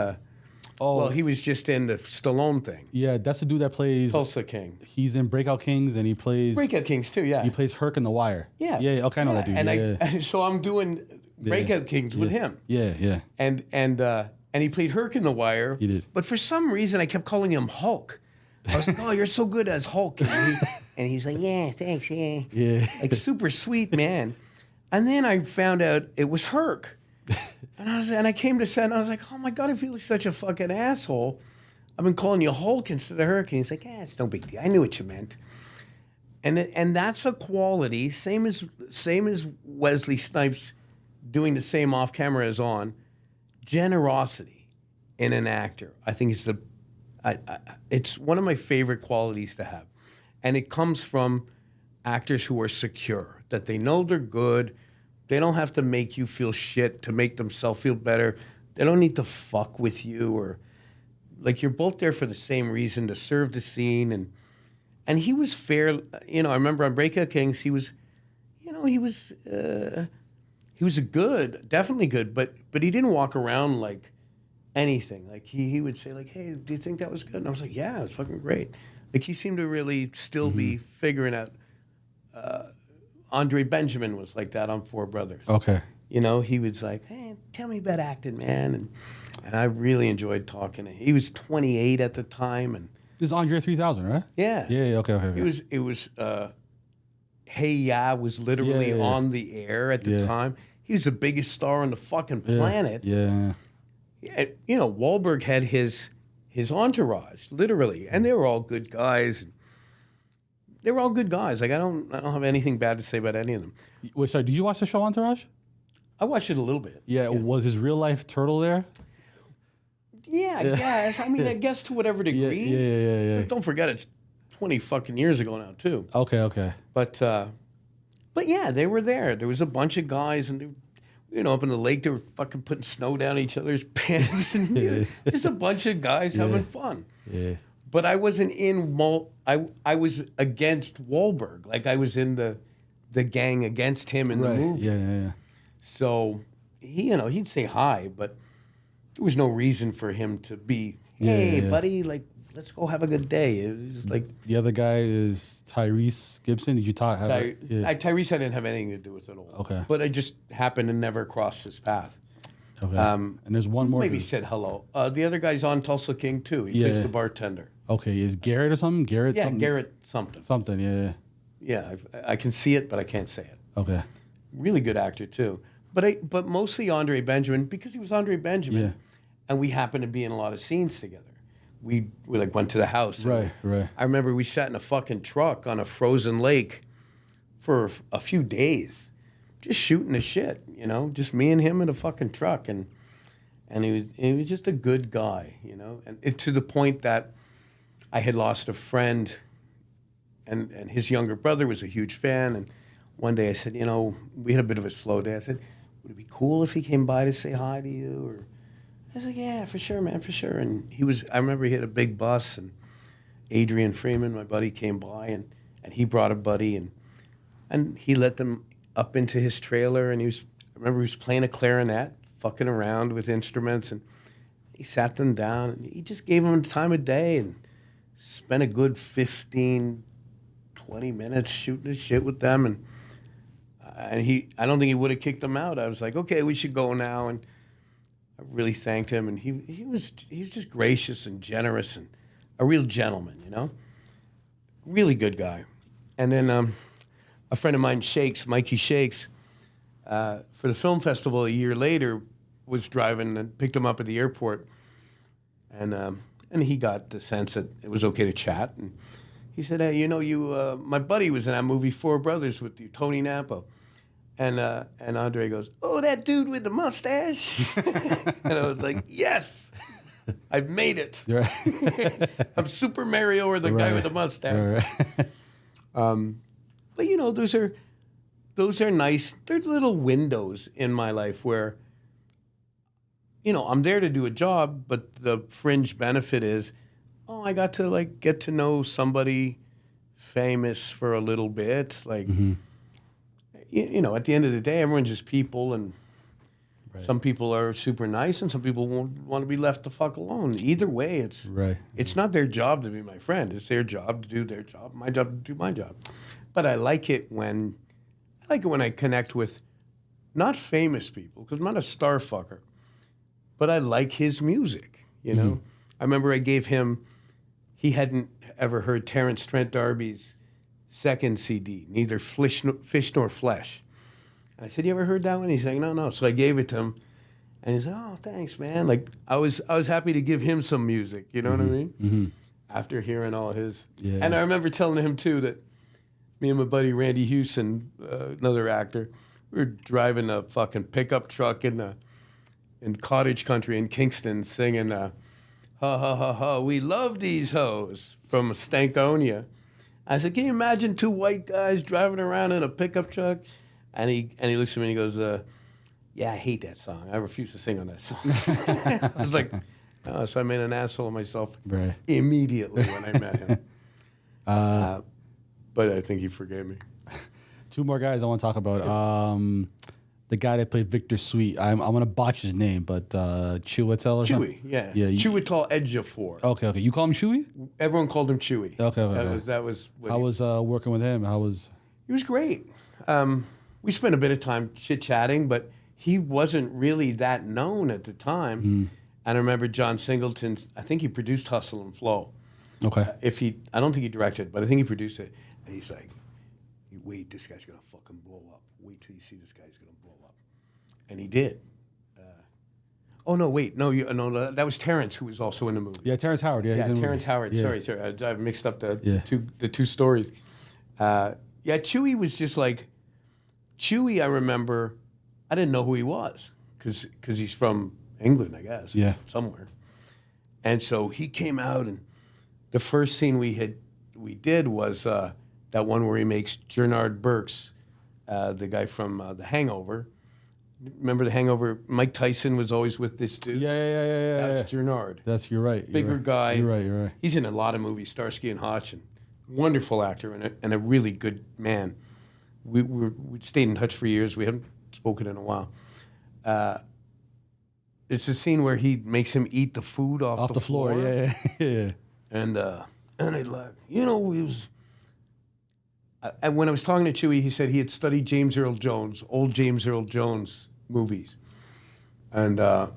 Speaker 2: well, he was just in the Stallone thing.
Speaker 1: Yeah, that's the dude that plays...
Speaker 2: Tulsa King.
Speaker 1: He's in Breakout Kings, and he plays...
Speaker 2: Breakout Kings, too, yeah.
Speaker 1: He plays Herc in The Wire.
Speaker 2: Yeah.
Speaker 1: Yeah, okay, I know that dude.
Speaker 2: And so I'm doing Breakout Kings with him.
Speaker 1: Yeah.
Speaker 2: And he played Herc in The Wire.
Speaker 1: He did.
Speaker 2: But for some reason, I kept calling him Hulk. I was like, oh, you're so good as Hulk. And he's like, yeah, thanks, yeah.
Speaker 1: Yeah.
Speaker 2: Like, super sweet, man. And then I found out it was Herc. And I came to set, and I was like, oh, my God, I feel like such a fucking asshole. I've been calling you Hulk instead of Herc. And he's like, it's no big deal. I knew what you meant. And that's a quality, same as Wesley Snipes doing the same off camera as on, generosity in an actor. I think it's one of my favorite qualities to have. And it comes from actors who are secure, that they know they're good. They don't have to make you feel shit to make themselves feel better. They don't need to fuck with you, or like you're both there for the same reason, to serve the scene. And he was fair. You know, I remember on Breakout Kings, he was a good, definitely good, but he didn't walk around like anything. Like he would say like, hey, do you think that was good? And I was like, yeah, it was fucking great. Like he seemed to really still be figuring out. Andre Benjamin was like that on Four Brothers.
Speaker 1: Okay.
Speaker 2: You know, he was like, hey, tell me about acting, man. And I really enjoyed talking to him. He was 28 at the time. And
Speaker 1: This is Andre 3000, right?
Speaker 2: yeah.
Speaker 1: Yeah, okay.
Speaker 2: It was Hey Ya was literally on the air at the time. He was the biggest star on the fucking planet.
Speaker 1: Yeah.
Speaker 2: You know, Wahlberg had his entourage, literally. And they were all good guys. They were all good guys. Like I don't have anything bad to say about any of them.
Speaker 1: Wait, sorry, did you watch the show Entourage?
Speaker 2: I watched it a little bit.
Speaker 1: Yeah. Was his real life turtle there?
Speaker 2: Yeah, I guess. I mean, I guess to whatever degree.
Speaker 1: Yeah.
Speaker 2: But don't forget, it's 20 fucking years ago now, too.
Speaker 1: Okay.
Speaker 2: But yeah, they were there. There was a bunch of guys, and they, up in the lake, they were fucking putting snow down each other's pants, and just a bunch of guys having fun.
Speaker 1: Yeah.
Speaker 2: But I wasn't in I was against Wahlberg. Like I was in the gang against him in the movie.
Speaker 1: Yeah.
Speaker 2: So he'd say hi, but there was no reason for him to be, hey, buddy, like let's go have a good day. It was just like
Speaker 1: the other guy is Tyrese Gibson. Did you talk?
Speaker 2: Tyrese, I didn't have anything to do with it at all.
Speaker 1: Okay.
Speaker 2: But I just happened to never cross his path.
Speaker 1: Okay. And there's one more.
Speaker 2: Maybe said hello. The other guy's on Tulsa King too. He plays the bartender.
Speaker 1: Okay, is Garrett or something? Garrett something?
Speaker 2: Garrett something.
Speaker 1: Something, yeah.
Speaker 2: Yeah, I can see it, but I can't say it.
Speaker 1: Okay.
Speaker 2: Really good actor too. But mostly Andre Benjamin, because he was Andre Benjamin. And we happened to be in a lot of scenes together. We like went to the house.
Speaker 1: Right.
Speaker 2: I remember we sat in a fucking truck on a frozen lake for a few days, just shooting the shit, just me and him in a fucking truck. And he was just a good guy, and to the point that I had lost a friend, and his younger brother was a huge fan. And one day I said, we had a bit of a slow day. I said, would it be cool if he came by to say hi to you? Or I was like, yeah, for sure, man, for sure. And I remember he had a big bus, and Adrian Freeman, my buddy, came by, and he brought a buddy, and he let them up into his trailer, and I remember he was playing a clarinet, fucking around with instruments, and he sat them down, and he just gave them the time of day, and spent a good 15, 20 minutes shooting the shit with them, and I don't think he would have kicked them out. I was like, okay, we should go now, and I really thanked him, and he was just gracious and generous and a real gentleman, really good guy. And then a friend of mine, Mikey Shakes, for the film festival a year later, was driving and picked him up at the airport, and he got the sense that it was okay to chat. And he said, hey, my buddy was in that movie Four Brothers with you, Tony Nappo. And Andre goes, oh, that dude with the mustache? And I was like, yes, I've made it.
Speaker 1: Right.
Speaker 2: I'm Super Mario or the guy with the mustache.
Speaker 1: Right.
Speaker 2: But, those are nice. They're little windows in my life where, I'm there to do a job, but the fringe benefit is, I got to, get to know somebody famous for a little bit. Like, at the end of the day, everyone's just people, and some people are super nice, and some people won't want to be left the fuck alone. Either way, it's not their job to be my friend. It's their job to do their job, my job to do my job. But I like it when I connect with not famous people, because I'm not a star fucker, but I like his music, I remember I gave him, he hadn't ever heard Terence Trent D'Arby's second CD, Neither Fish Nor Flesh. And I said, you ever heard that one? He's like, no. So I gave it to him, and he said, oh, thanks, man. Like, I was happy to give him some music, you know what I mean? Mm-hmm. After hearing all his. Yeah. And I remember telling him, too, that me and my buddy Randy Houston, another actor, we were driving a fucking pickup truck in cottage country in Kingston singing, ha, ha, ha, ha, we love these hoes from Stankonia. I said, can you imagine 2 white guys driving around in a pickup truck? And he looks at me and he goes, yeah, I hate that song. I refuse to sing on that song. I was like, oh, so I made an asshole of myself immediately when I met him. But I think he forgave me.
Speaker 1: 2 more guys I want to talk about. The guy that played Victor Sweet. I'm going to botch his name, but Chiwetel or something?
Speaker 2: Chewy, yeah. Chiwetel Ejiofor.
Speaker 1: Okay. You call him Chewy?
Speaker 2: Everyone called him Chewy.
Speaker 1: Okay.
Speaker 2: That was what
Speaker 1: How was working with him?
Speaker 2: He was great. We spent a bit of time chit-chatting, but he wasn't really that known at the time. And I remember John Singleton, I think he produced Hustle and Flow.
Speaker 1: Okay.
Speaker 2: I don't think he directed, but I think he produced it. And he's like, wait, this guy's going to fucking blow up. Wait till you see this guy's going to blow up. And he did. No, that was Terrence, who was also in the movie.
Speaker 1: Yeah, Terrence Howard. Yeah,
Speaker 2: Terrence Howard.
Speaker 1: Yeah.
Speaker 2: Sorry. I've mixed up the two stories. Chewy was just like, Chewy, I remember, I didn't know who he was because he's from England, I guess.
Speaker 1: Yeah.
Speaker 2: Somewhere. And so he came out, and the first scene we did was that one where he makes Gernard Burks, the guy from The Hangover. Remember The Hangover? Mike Tyson was always with this dude.
Speaker 1: Yeah.
Speaker 2: That's Gernard.
Speaker 1: You're right.
Speaker 2: Bigger guy.
Speaker 1: You're right.
Speaker 2: He's in a lot of movies, Starsky and Hutch, and wonderful actor and a really good man. We stayed in touch for years. We haven't spoken in a while. It's a scene where he makes him eat the food off the floor.
Speaker 1: Yeah.
Speaker 2: And he's like, he was. And when I was talking to Chewy, he said he had studied James Earl Jones, old James Earl Jones movies. And I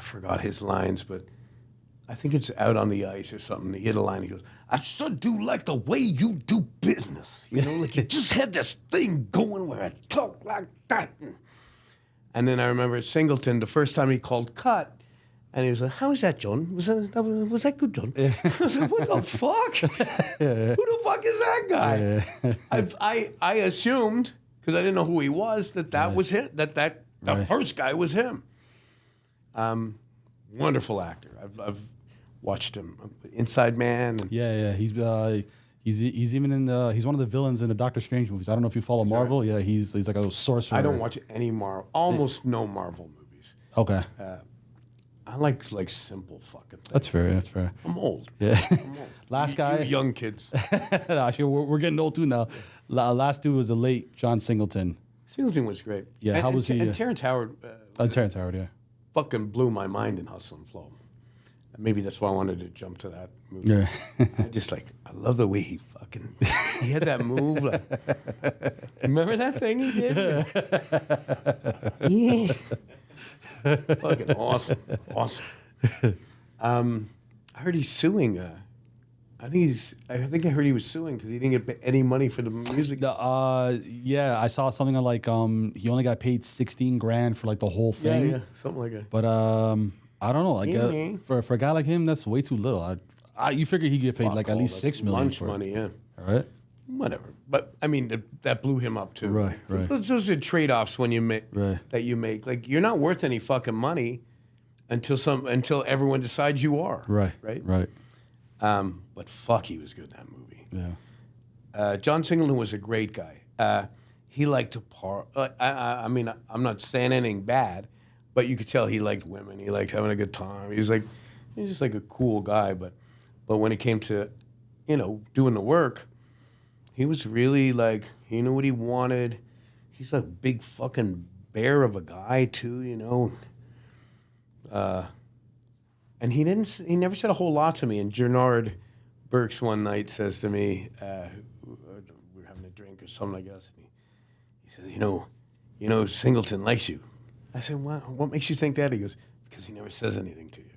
Speaker 2: forgot his lines, but I think it's Out on the Ice or something. He hit a line. He goes, I sure do like the way you do business. Like you just had this thing going where I talk like that. And then I remember at Singleton, the first time he called cut, and he was like, how was that, John? Was that good, John? Yeah. I was like, what the fuck? Who the fuck is that guy? Yeah. I assumed, because I didn't know who he was, that was him, the first guy was him. Wonderful actor. I've watched him. Inside Man.
Speaker 1: And He's even in he's one of the villains in the Doctor Strange movies. I don't know if you follow Marvel. Right. Yeah, he's like a little sorcerer.
Speaker 2: I don't watch any almost no Marvel movies.
Speaker 1: Okay.
Speaker 2: I like simple fucking things.
Speaker 1: That's fair.
Speaker 2: I'm old.
Speaker 1: Yeah.
Speaker 2: I'm old.
Speaker 1: Last guy.
Speaker 2: You young kids.
Speaker 1: Actually, we're getting old too now. Last dude was the late John Singleton.
Speaker 2: Singleton was great.
Speaker 1: Yeah. How was he?
Speaker 2: And Terrence Howard.
Speaker 1: Terrence Howard. Yeah.
Speaker 2: Fucking blew my mind in Hustle and Flow. Maybe that's why I wanted to jump to that movie.
Speaker 1: Yeah.
Speaker 2: I love the way he had that move. Like, remember that thing he did? Yeah. Fucking awesome. I heard he's suing. I think I heard he was suing because he didn't get any money for the music.
Speaker 1: Yeah, I saw something on he only got paid $16,000 for the whole thing.
Speaker 2: Yeah, something like that.
Speaker 1: But I don't know. For a guy like him, that's way too little. You figure he'd get paid at least $6 million
Speaker 2: lunch money. Yeah.
Speaker 1: All right.
Speaker 2: Whatever. But I mean, that blew him up too.
Speaker 1: Right.
Speaker 2: Those are trade-offs when you make that you make. Like you're not worth any fucking money until everyone decides you are.
Speaker 1: Right.
Speaker 2: But fuck, he was good in that movie.
Speaker 1: Yeah.
Speaker 2: John Singleton was a great guy. He liked to I mean, I'm not saying anything bad, but you could tell he liked women. He liked having a good time. He was just like a cool guy. But when it came to, doing the work, he was really he knew what he wanted. He's a big fucking bear of a guy too, And he never said a whole lot to me. And Gernard Burks one night says to me, we were having a drink or something, I guess. And he says, Singleton likes you. I said, what makes you think that? He goes, because he never says anything to you.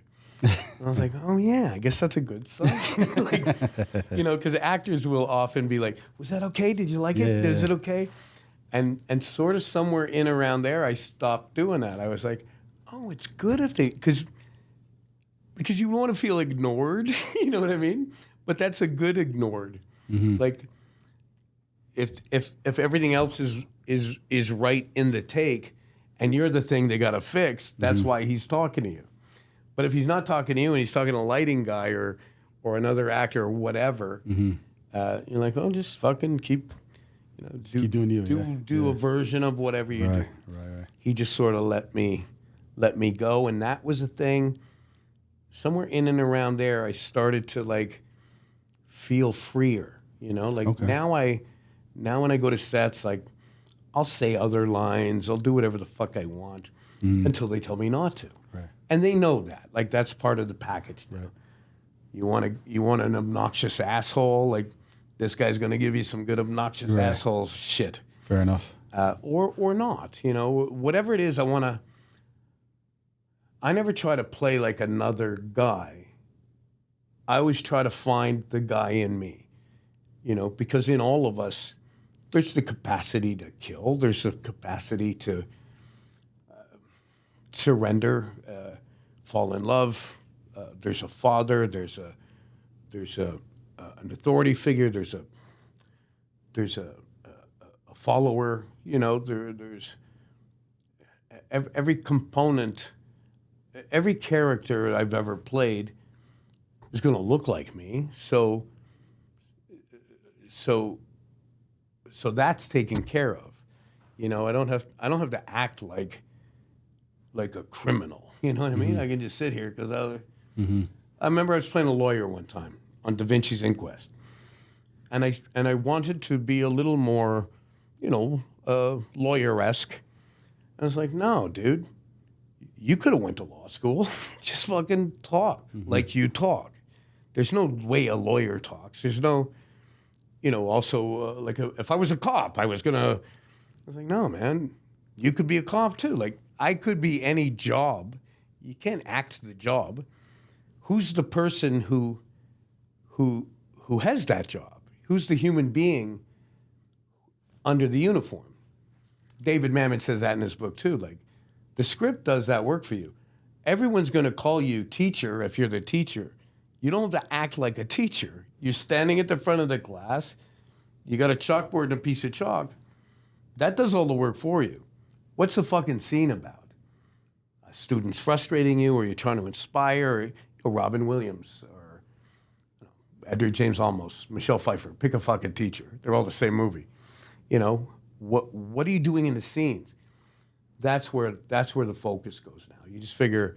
Speaker 2: And I was like, oh yeah, I guess that's a good sign. Because actors will often be like, was that okay? Did you like it?
Speaker 1: Yeah.
Speaker 2: Is it okay? And sort of somewhere in around there, I stopped doing that. I was like, oh, it's good if they, because you want to feel ignored, you know what I mean? But that's a good ignored.
Speaker 1: Mm-hmm.
Speaker 2: If everything else is right in the take, and you're the thing they got to fix, that's why he's talking to you. But if he's not talking to you and he's talking to a lighting guy or another actor or whatever, You're like, oh, just fucking keep,
Speaker 1: keep doing you.
Speaker 2: Do a version of whatever you do.
Speaker 1: Right.
Speaker 2: He just sort of let me go, and that was a thing. Somewhere in and around there, I started to like feel freer. Now when I go to sets, like I'll say other lines, I'll do whatever the fuck I want until they tell me not to.
Speaker 1: Right.
Speaker 2: And they know that. Like that's part of the package now.
Speaker 1: Right.
Speaker 2: You want an obnoxious asshole? Like this guy's going to give you some good obnoxious asshole shit.
Speaker 1: Fair enough.
Speaker 2: Or not. Whatever it is, I never try to play like another guy. I always try to find the guy in me, because in all of us, there's the capacity to kill. There's the capacity to surrender, fall in love. There's a father. There's an authority figure. There's a follower. There's every component. Every character I've ever played is going to look like me. So that's taken care of. I don't have to act like a criminal. You know what I mean? I can just sit here because I remember I was playing a lawyer one time on Da Vinci's Inquest, and I wanted to be a little more, lawyer-esque. I was like, no, dude. You could have went to law school. Just fucking talk like you talk. There's no way a lawyer talks. There's no, also if I was a cop, I was like, no, man, you could be a cop too. Like I could be any job. You can't act the job. Who's the person who has that job? Who's the human being under the uniform? David Mamet says that in his book too. Like, the script does that work for you. Everyone's going to call you teacher if you're the teacher. You don't have to act like a teacher. You're standing at the front of the class. You got a chalkboard and a piece of chalk. That does all the work for you. What's the fucking scene about? Students frustrating you, or you're trying to inspire, or Robin Williams, or Edward James Olmos, Michelle Pfeiffer. Pick a fucking teacher. They're all the same movie. What are you doing in the scenes? That's where the focus goes now. You just figure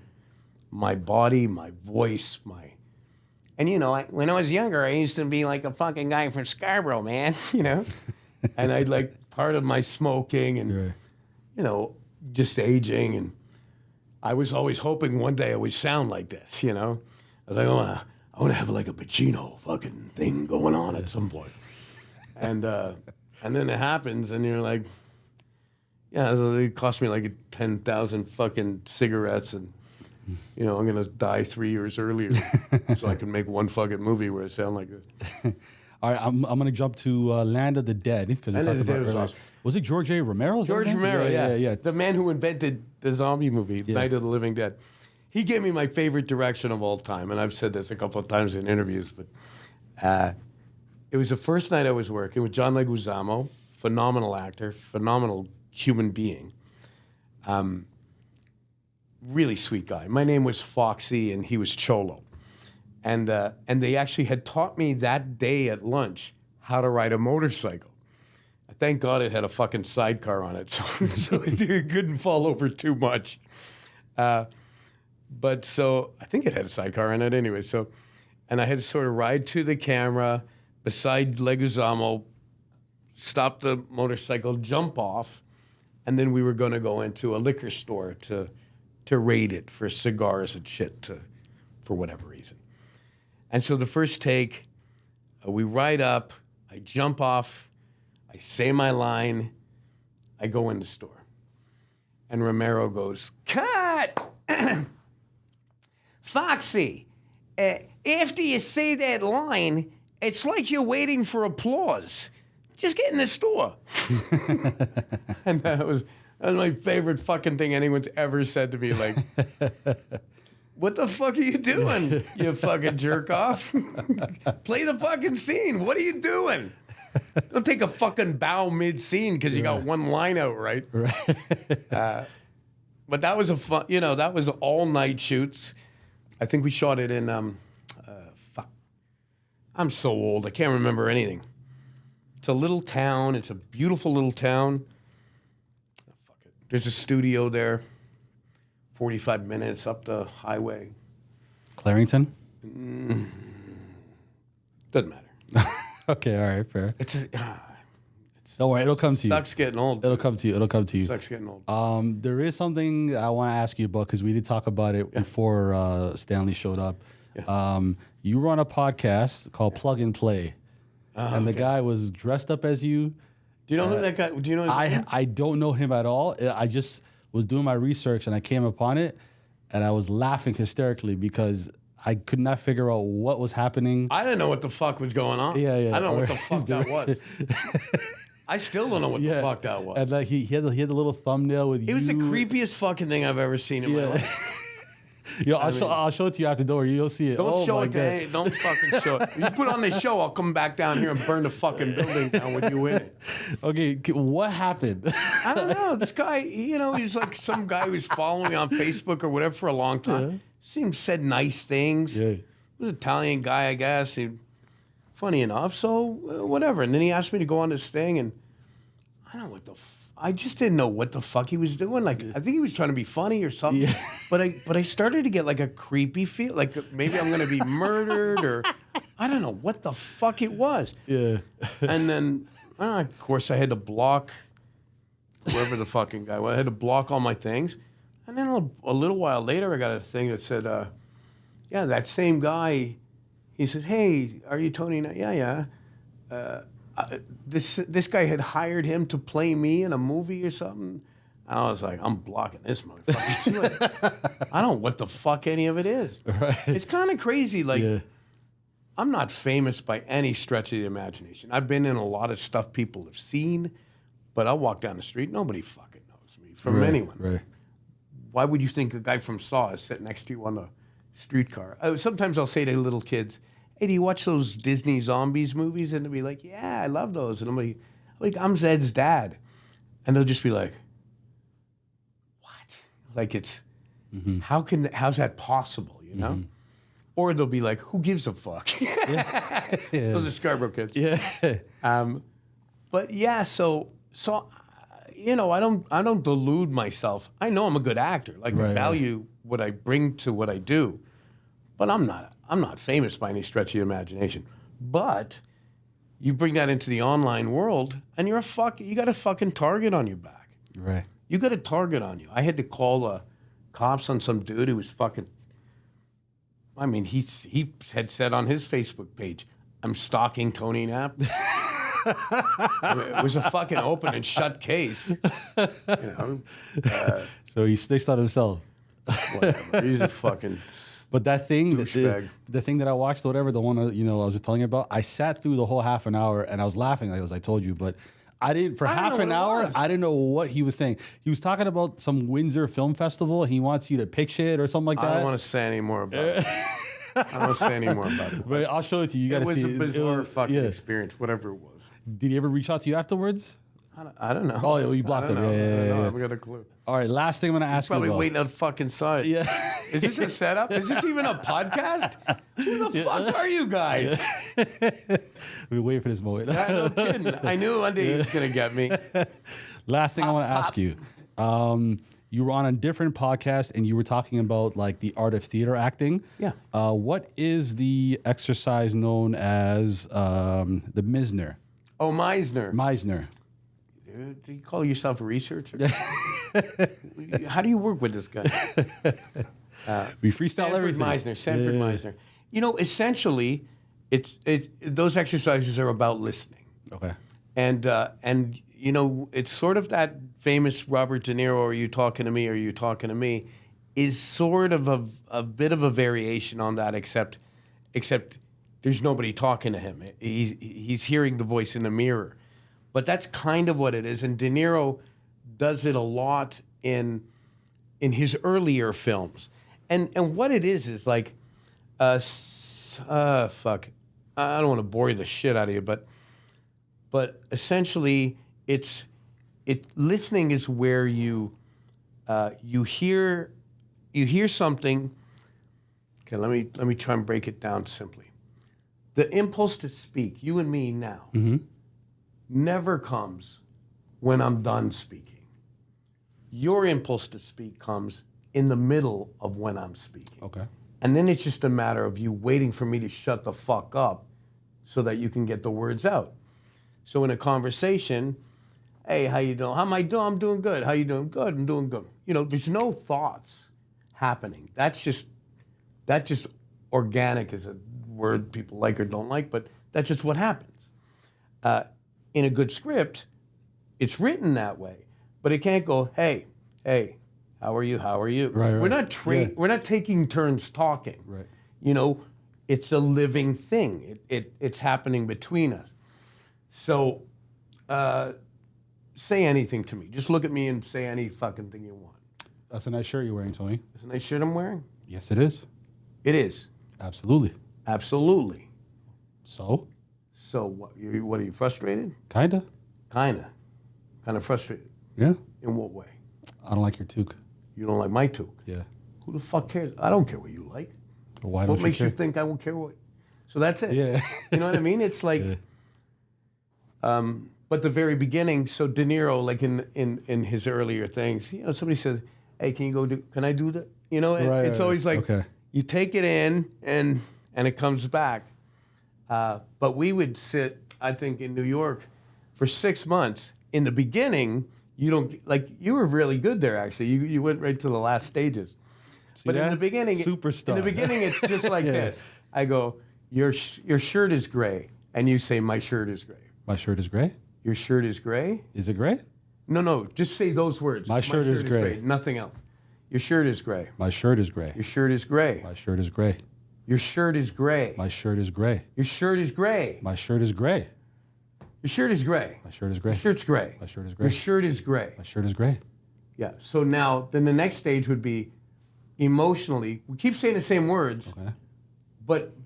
Speaker 2: my body, my voice, and when I was younger, I used to be like a fucking guy from Scarborough, man, and I'd like part of my smoking and, just aging. And I was always hoping one day I would sound like this, I was like, I want to have like a Pacino fucking thing going on at some point. And then it happens and you're like, yeah, so it cost me like 10,000 fucking cigarettes, and I'm gonna die 3 years earlier so I can make one fucking movie where I sound like this.
Speaker 1: All right, I'm gonna jump to Land of the Dead because we talked about it earlier. Was it George A. Romero?
Speaker 2: George Romero,
Speaker 1: yeah.
Speaker 2: The man who invented the zombie movie, Night of the Living Dead. He gave me my favorite direction of all time, and I've said this a couple of times in interviews, but it was the first night I was working with John Leguizamo, phenomenal actor, phenomenal human being. Really sweet guy. My name was Foxy and he was Cholo. And they actually had taught me that day at lunch how to ride a motorcycle. Thank God it had a fucking sidecar on it, so it couldn't fall over too much. But so I think it had a sidecar in it anyway. And I had to sort of ride to the camera beside Leguizamo, stop the motorcycle, jump off, and then we were going to go into a liquor store to raid it for cigars and shit for whatever reason. And so the first take, we ride up, I jump off, I say my line, I go in the store. And Romero goes, "Cut! Foxy, after you say that line, it's like you're waiting for applause. Just get in the store." And that was my favorite fucking thing anyone's ever said to me. Like, what the fuck are you doing, you fucking jerk off? Play the fucking scene. What are you doing? Don't take a fucking bow mid-scene because you got one line out right. But that was a fun, that was all night shoots. I think we shot it in, I'm so old. I can't remember anything. It's a little town. It's a beautiful little town. Oh, fuck it. There's a studio there. 45 minutes up the highway.
Speaker 1: Clarington?
Speaker 2: Doesn't matter.
Speaker 1: Okay, all right, fair.
Speaker 2: It's
Speaker 1: Don't worry, it'll come to you.
Speaker 2: Sucks getting old.
Speaker 1: It'll come to you. It'll come to you.
Speaker 2: Sucks getting old.
Speaker 1: There is something I want to ask you about because we did talk about it before Stanley showed up.
Speaker 2: Yeah.
Speaker 1: You run a podcast called Plug and Play, and the guy was dressed up as you.
Speaker 2: Do you know who that guy? Do you know his name?
Speaker 1: I don't know him at all. I just was doing my research and I came upon it, and I was laughing hysterically because I could not figure out what was happening.
Speaker 2: I didn't know what the fuck was going on.
Speaker 1: Yeah.
Speaker 2: I don't know what the fuck that was. I still don't know what the fuck that was.
Speaker 1: And like he had the little thumbnail with you.
Speaker 2: It was the creepiest fucking thing I've ever seen in my life.
Speaker 1: Yo, I'll show it to you after the door. You'll see it.
Speaker 2: Don't show it to any. Don't fucking show it. You put on the show, I'll come back down here and burn the fucking building down with you in it.
Speaker 1: Okay, what happened?
Speaker 2: I don't know. This guy, he's like some guy who's following me on Facebook or whatever for a long time. Said nice things.
Speaker 1: Yeah.
Speaker 2: He was an Italian guy, I guess. Funny enough. So, whatever. And then he asked me to go on this thing, and I don't know what the I just didn't know what the fuck he was doing. Like, I think he was trying to be funny or something. Yeah. But I started to get like a creepy feel, like maybe I'm going to be murdered or I don't know what the fuck it was.
Speaker 1: Yeah.
Speaker 2: And then, of course, I had to block whoever the fucking guy was. I had to block all my things. And then a little while later, I got a thing that said, that same guy, he says, hey, are you Tony? Yeah. This guy had hired him to play me in a movie or something. I was like, I'm blocking this motherfucker. I don't know what the fuck any of it is.
Speaker 1: Right.
Speaker 2: It's kind of crazy. Like, I'm not famous by any stretch of the imagination. I've been in a lot of stuff people have seen, but I'll walk down the street, nobody fucking knows me from anyone.
Speaker 1: Right.
Speaker 2: Why would you think a guy from Saw is sitting next to you on the streetcar? Sometimes I'll say to little kids, hey, do you watch those Disney zombies movies? And they'll be like, yeah, I love those. And I'm like, I'm Zed's dad. And they'll just be like, what? Like it's, how's that possible, you know? Or they'll be like, who gives a fuck? Those are Scarborough kids.
Speaker 1: Yeah.
Speaker 2: But yeah, so I don't delude myself. I know I'm a good actor. Like I value what I bring to what I do. But I'm not famous by any stretch of the imagination. But you bring that into the online world, and you got a fucking target on your back.
Speaker 1: Right.
Speaker 2: You got a target on you. I had to call the cops on some dude who was fucking. I mean, he had said on his Facebook page, "I'm stalking Tony Nappo." It was a fucking open and shut case.
Speaker 1: So he snitched on himself.
Speaker 2: Whatever. He's a fucking.
Speaker 1: But that thing,
Speaker 2: the
Speaker 1: thing that I watched, whatever, the one I was just telling you about, I sat through the whole half an hour and I was laughing, like as I told you, but I didn't, for half an hour, I didn't know what he was saying. He was talking about some Windsor Film Festival. He wants you to pitch it or something like that.
Speaker 2: I don't want to say any more about it. I don't want to say any more about it.
Speaker 1: But I'll show it to you. You got to see it.
Speaker 2: It was a bizarre fucking experience, whatever it was.
Speaker 1: Did he ever reach out to you afterwards?
Speaker 2: I don't know.
Speaker 1: Oh, you blocked him.
Speaker 2: I haven't got a clue.
Speaker 1: All right, last thing I'm going to ask you about.
Speaker 2: Probably waiting on fucking side.
Speaker 1: Yeah.
Speaker 2: Is this a setup? Is this even a podcast? Who the fuck are you guys?
Speaker 1: We wait for this moment.
Speaker 2: No kidding. I knew one day he was going to get me.
Speaker 1: Last thing I want to ask you. You were on a different podcast and you were talking about like the art of theater acting.
Speaker 2: Yeah.
Speaker 1: What is the exercise known as the Meisner?
Speaker 2: Oh, Meisner.
Speaker 1: Meisner.
Speaker 2: Do you call yourself a researcher? How do you work with this guy?
Speaker 1: We freestyle everything.
Speaker 2: Sanford Meisner. Essentially, those exercises are about listening.
Speaker 1: Okay.
Speaker 2: And it's sort of that famous Robert De Niro, "Are you talking to me? Are you talking to me?" is sort of a bit of a variation on that, except there's nobody talking to him. He's hearing the voice in the mirror. But that's kind of what it is. And De Niro does it a lot in his earlier films. And what it is like, fuck. I don't want to bore the shit out of you, but essentially listening is where you hear something. Okay, let me try and break it down simply. the impulse to speak, you and me now, never comes when I'm done speaking. Your impulse to speak comes in the middle of when I'm speaking.
Speaker 1: Okay.
Speaker 2: And then it's just a matter of you waiting for me to shut the fuck up so that you can get the words out. So in a conversation, hey, how you doing? How am I doing? I'm doing good. How you doing? Good. I'm doing good. You know, there's no thoughts happening. That's just organic is a word people like or don't like, but that's just what happens. In a good script, it's written that way, but it can't go, hey, how are you? How are you?
Speaker 1: Right.
Speaker 2: We're not taking turns talking.
Speaker 1: Right.
Speaker 2: You know, it's a living thing. It's happening between us. So, say anything to me. Just look at me and say any fucking thing you want.
Speaker 1: That's a nice shirt you're wearing, Tony.
Speaker 2: Is it a nice shirt I'm wearing?
Speaker 1: Yes, it is.
Speaker 2: It is.
Speaker 1: Absolutely.
Speaker 2: Absolutely.
Speaker 1: So
Speaker 2: what are you frustrated?
Speaker 1: Kinda.
Speaker 2: Kind of frustrated.
Speaker 1: Yeah.
Speaker 2: In what way?
Speaker 1: I don't like your toque.
Speaker 2: You don't like my toque?
Speaker 1: Yeah.
Speaker 2: Who the fuck cares? I don't care what you like.
Speaker 1: Why don't
Speaker 2: What makes
Speaker 1: care?
Speaker 2: you think I won't care what? So that's it.
Speaker 1: Yeah.
Speaker 2: You know what I mean? It's like, but the very beginning. So De Niro, like in his earlier things, you know, somebody says, "Hey, can I do that?" You know, it's always like you take it in and it comes back. But we would sit, I think, in New York for 6 months. In the beginning, you were really good there. Actually, you went right to the last stages. But in the beginning,
Speaker 1: superstar.
Speaker 2: In the beginning, it's just like this. I go, your shirt is gray, and you say, my shirt is gray.
Speaker 1: My shirt is gray.
Speaker 2: Your shirt is gray.
Speaker 1: Is it gray?
Speaker 2: No. Just say those words.
Speaker 1: My shirt is gray.
Speaker 2: Nothing else. Your shirt is gray.
Speaker 1: My shirt is gray.
Speaker 2: Your shirt is gray.
Speaker 1: My shirt is gray.
Speaker 2: Your shirt is gray.
Speaker 1: My shirt is gray.
Speaker 2: Your shirt is gray.
Speaker 1: My shirt is gray.
Speaker 2: Your shirt is gray.
Speaker 1: My shirt is gray.
Speaker 2: Your shirt's gray.
Speaker 1: My shirt is gray.
Speaker 2: Your shirt is gray.
Speaker 1: My shirt is gray.
Speaker 2: Yeah. So now, then the next stage would be emotionally. We keep saying the same words,
Speaker 1: Okay.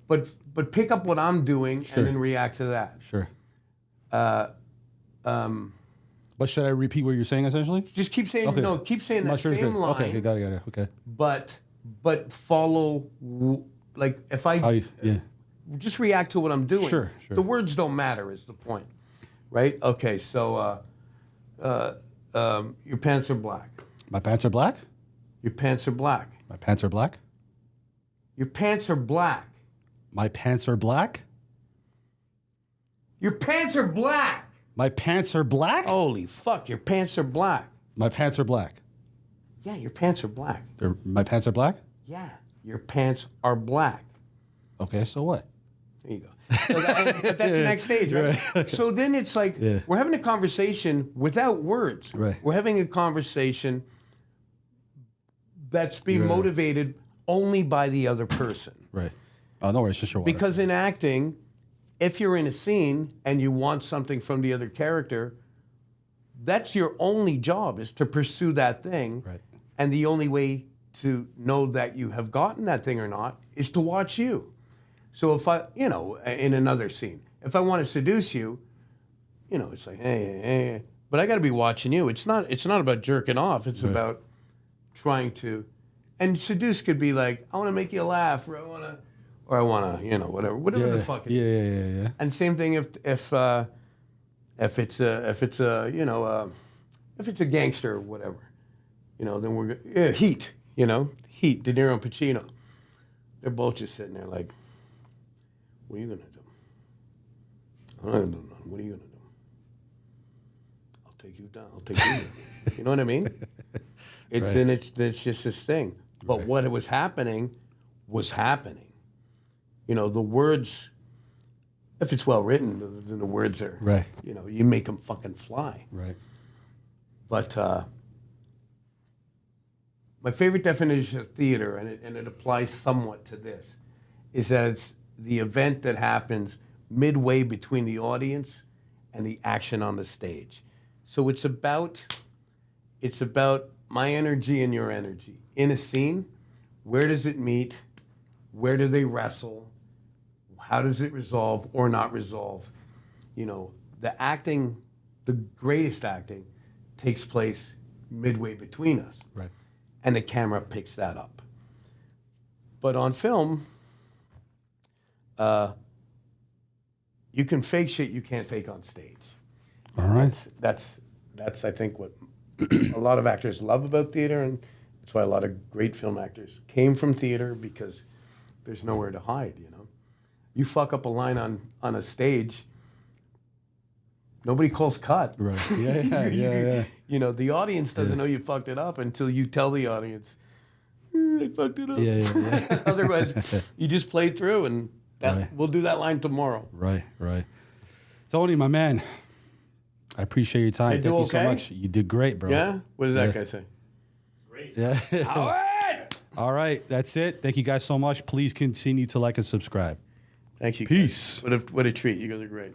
Speaker 2: but pick up what I'm doing and then react to that.
Speaker 1: Sure. But should I repeat what you're saying essentially?
Speaker 2: Just keep saying keep saying that same line.
Speaker 1: Okay, got it. Okay.
Speaker 2: But follow like if I just react to what I'm doing.
Speaker 1: Sure.
Speaker 2: The words don't matter is the point, right? Okay, so your pants are black.
Speaker 1: My pants are black.
Speaker 2: Your pants are black.
Speaker 1: My pants are black.
Speaker 2: Your pants are black.
Speaker 1: My pants are black.
Speaker 2: Your pants are black.
Speaker 1: My pants are black.
Speaker 2: Holy fuck! Your pants are black.
Speaker 1: My pants are black.
Speaker 2: Yeah, your pants are black.
Speaker 1: My pants are black.
Speaker 2: Yeah, your pants are black.
Speaker 1: Okay, so what?
Speaker 2: There you go. But that's the next stage, right? So then it's like we're having a conversation without words.
Speaker 1: Right.
Speaker 2: We're having a conversation that's being motivated only by the other person.
Speaker 1: Right. Oh, no worries. It's just your water.
Speaker 2: Because in acting, if you're in a scene and you want something from the other character, that's your only job is to pursue that thing.
Speaker 1: Right.
Speaker 2: And the only way to know that you have gotten that thing or not is to watch you. So if I, in another scene, if I want to seduce you, it's like, hey, but I got to be watching you. It's not about jerking off. It's about trying to, and seduce could be like, I want to make you laugh, or I want to, whatever the fuck it is.
Speaker 1: Yeah.
Speaker 2: And same thing if it's a gangster or whatever, then we're Heat, Heat, De Niro and Pacino. They're both just sitting there like, what are you gonna do? I'm not gonna do nothing. What are you gonna do? I'll take you down. I'll take you down. You know what I mean? It's just this thing. But what was happening was happening. The words, if it's well written, then the words are, you make them fucking fly.
Speaker 1: Right.
Speaker 2: But my favorite definition of theater, and it applies somewhat to this, is that it's the event that happens midway between the audience and the action on the stage. So it's about my energy and your energy. In a scene, where does it meet? Where do they wrestle? How does it resolve or not resolve? The acting, the greatest acting, takes place midway between us.
Speaker 1: Right.
Speaker 2: And the camera picks that up. But on film, you can fake shit you can't fake on stage.
Speaker 1: All right.
Speaker 2: That's I think what a lot of actors love about theater, and that's why a lot of great film actors came from theater, because there's nowhere to hide, you know. You fuck up a line on a stage, nobody calls cut.
Speaker 1: Right. Yeah.
Speaker 2: You know, the audience doesn't know you fucked it up until you tell the audience, I fucked it up.
Speaker 1: Yeah.
Speaker 2: Otherwise, you just play through, and we'll do that line tomorrow.
Speaker 1: Right. Tony, my man, I appreciate your time. Thank you so much. You did great, bro.
Speaker 2: Yeah? What does that guy say?
Speaker 3: Great.
Speaker 1: Yeah.
Speaker 2: All right.
Speaker 1: All right. That's it. Thank you guys so much. Please continue to like and subscribe.
Speaker 2: Thank you.
Speaker 1: Peace.
Speaker 2: Guys. What a treat. You guys are great.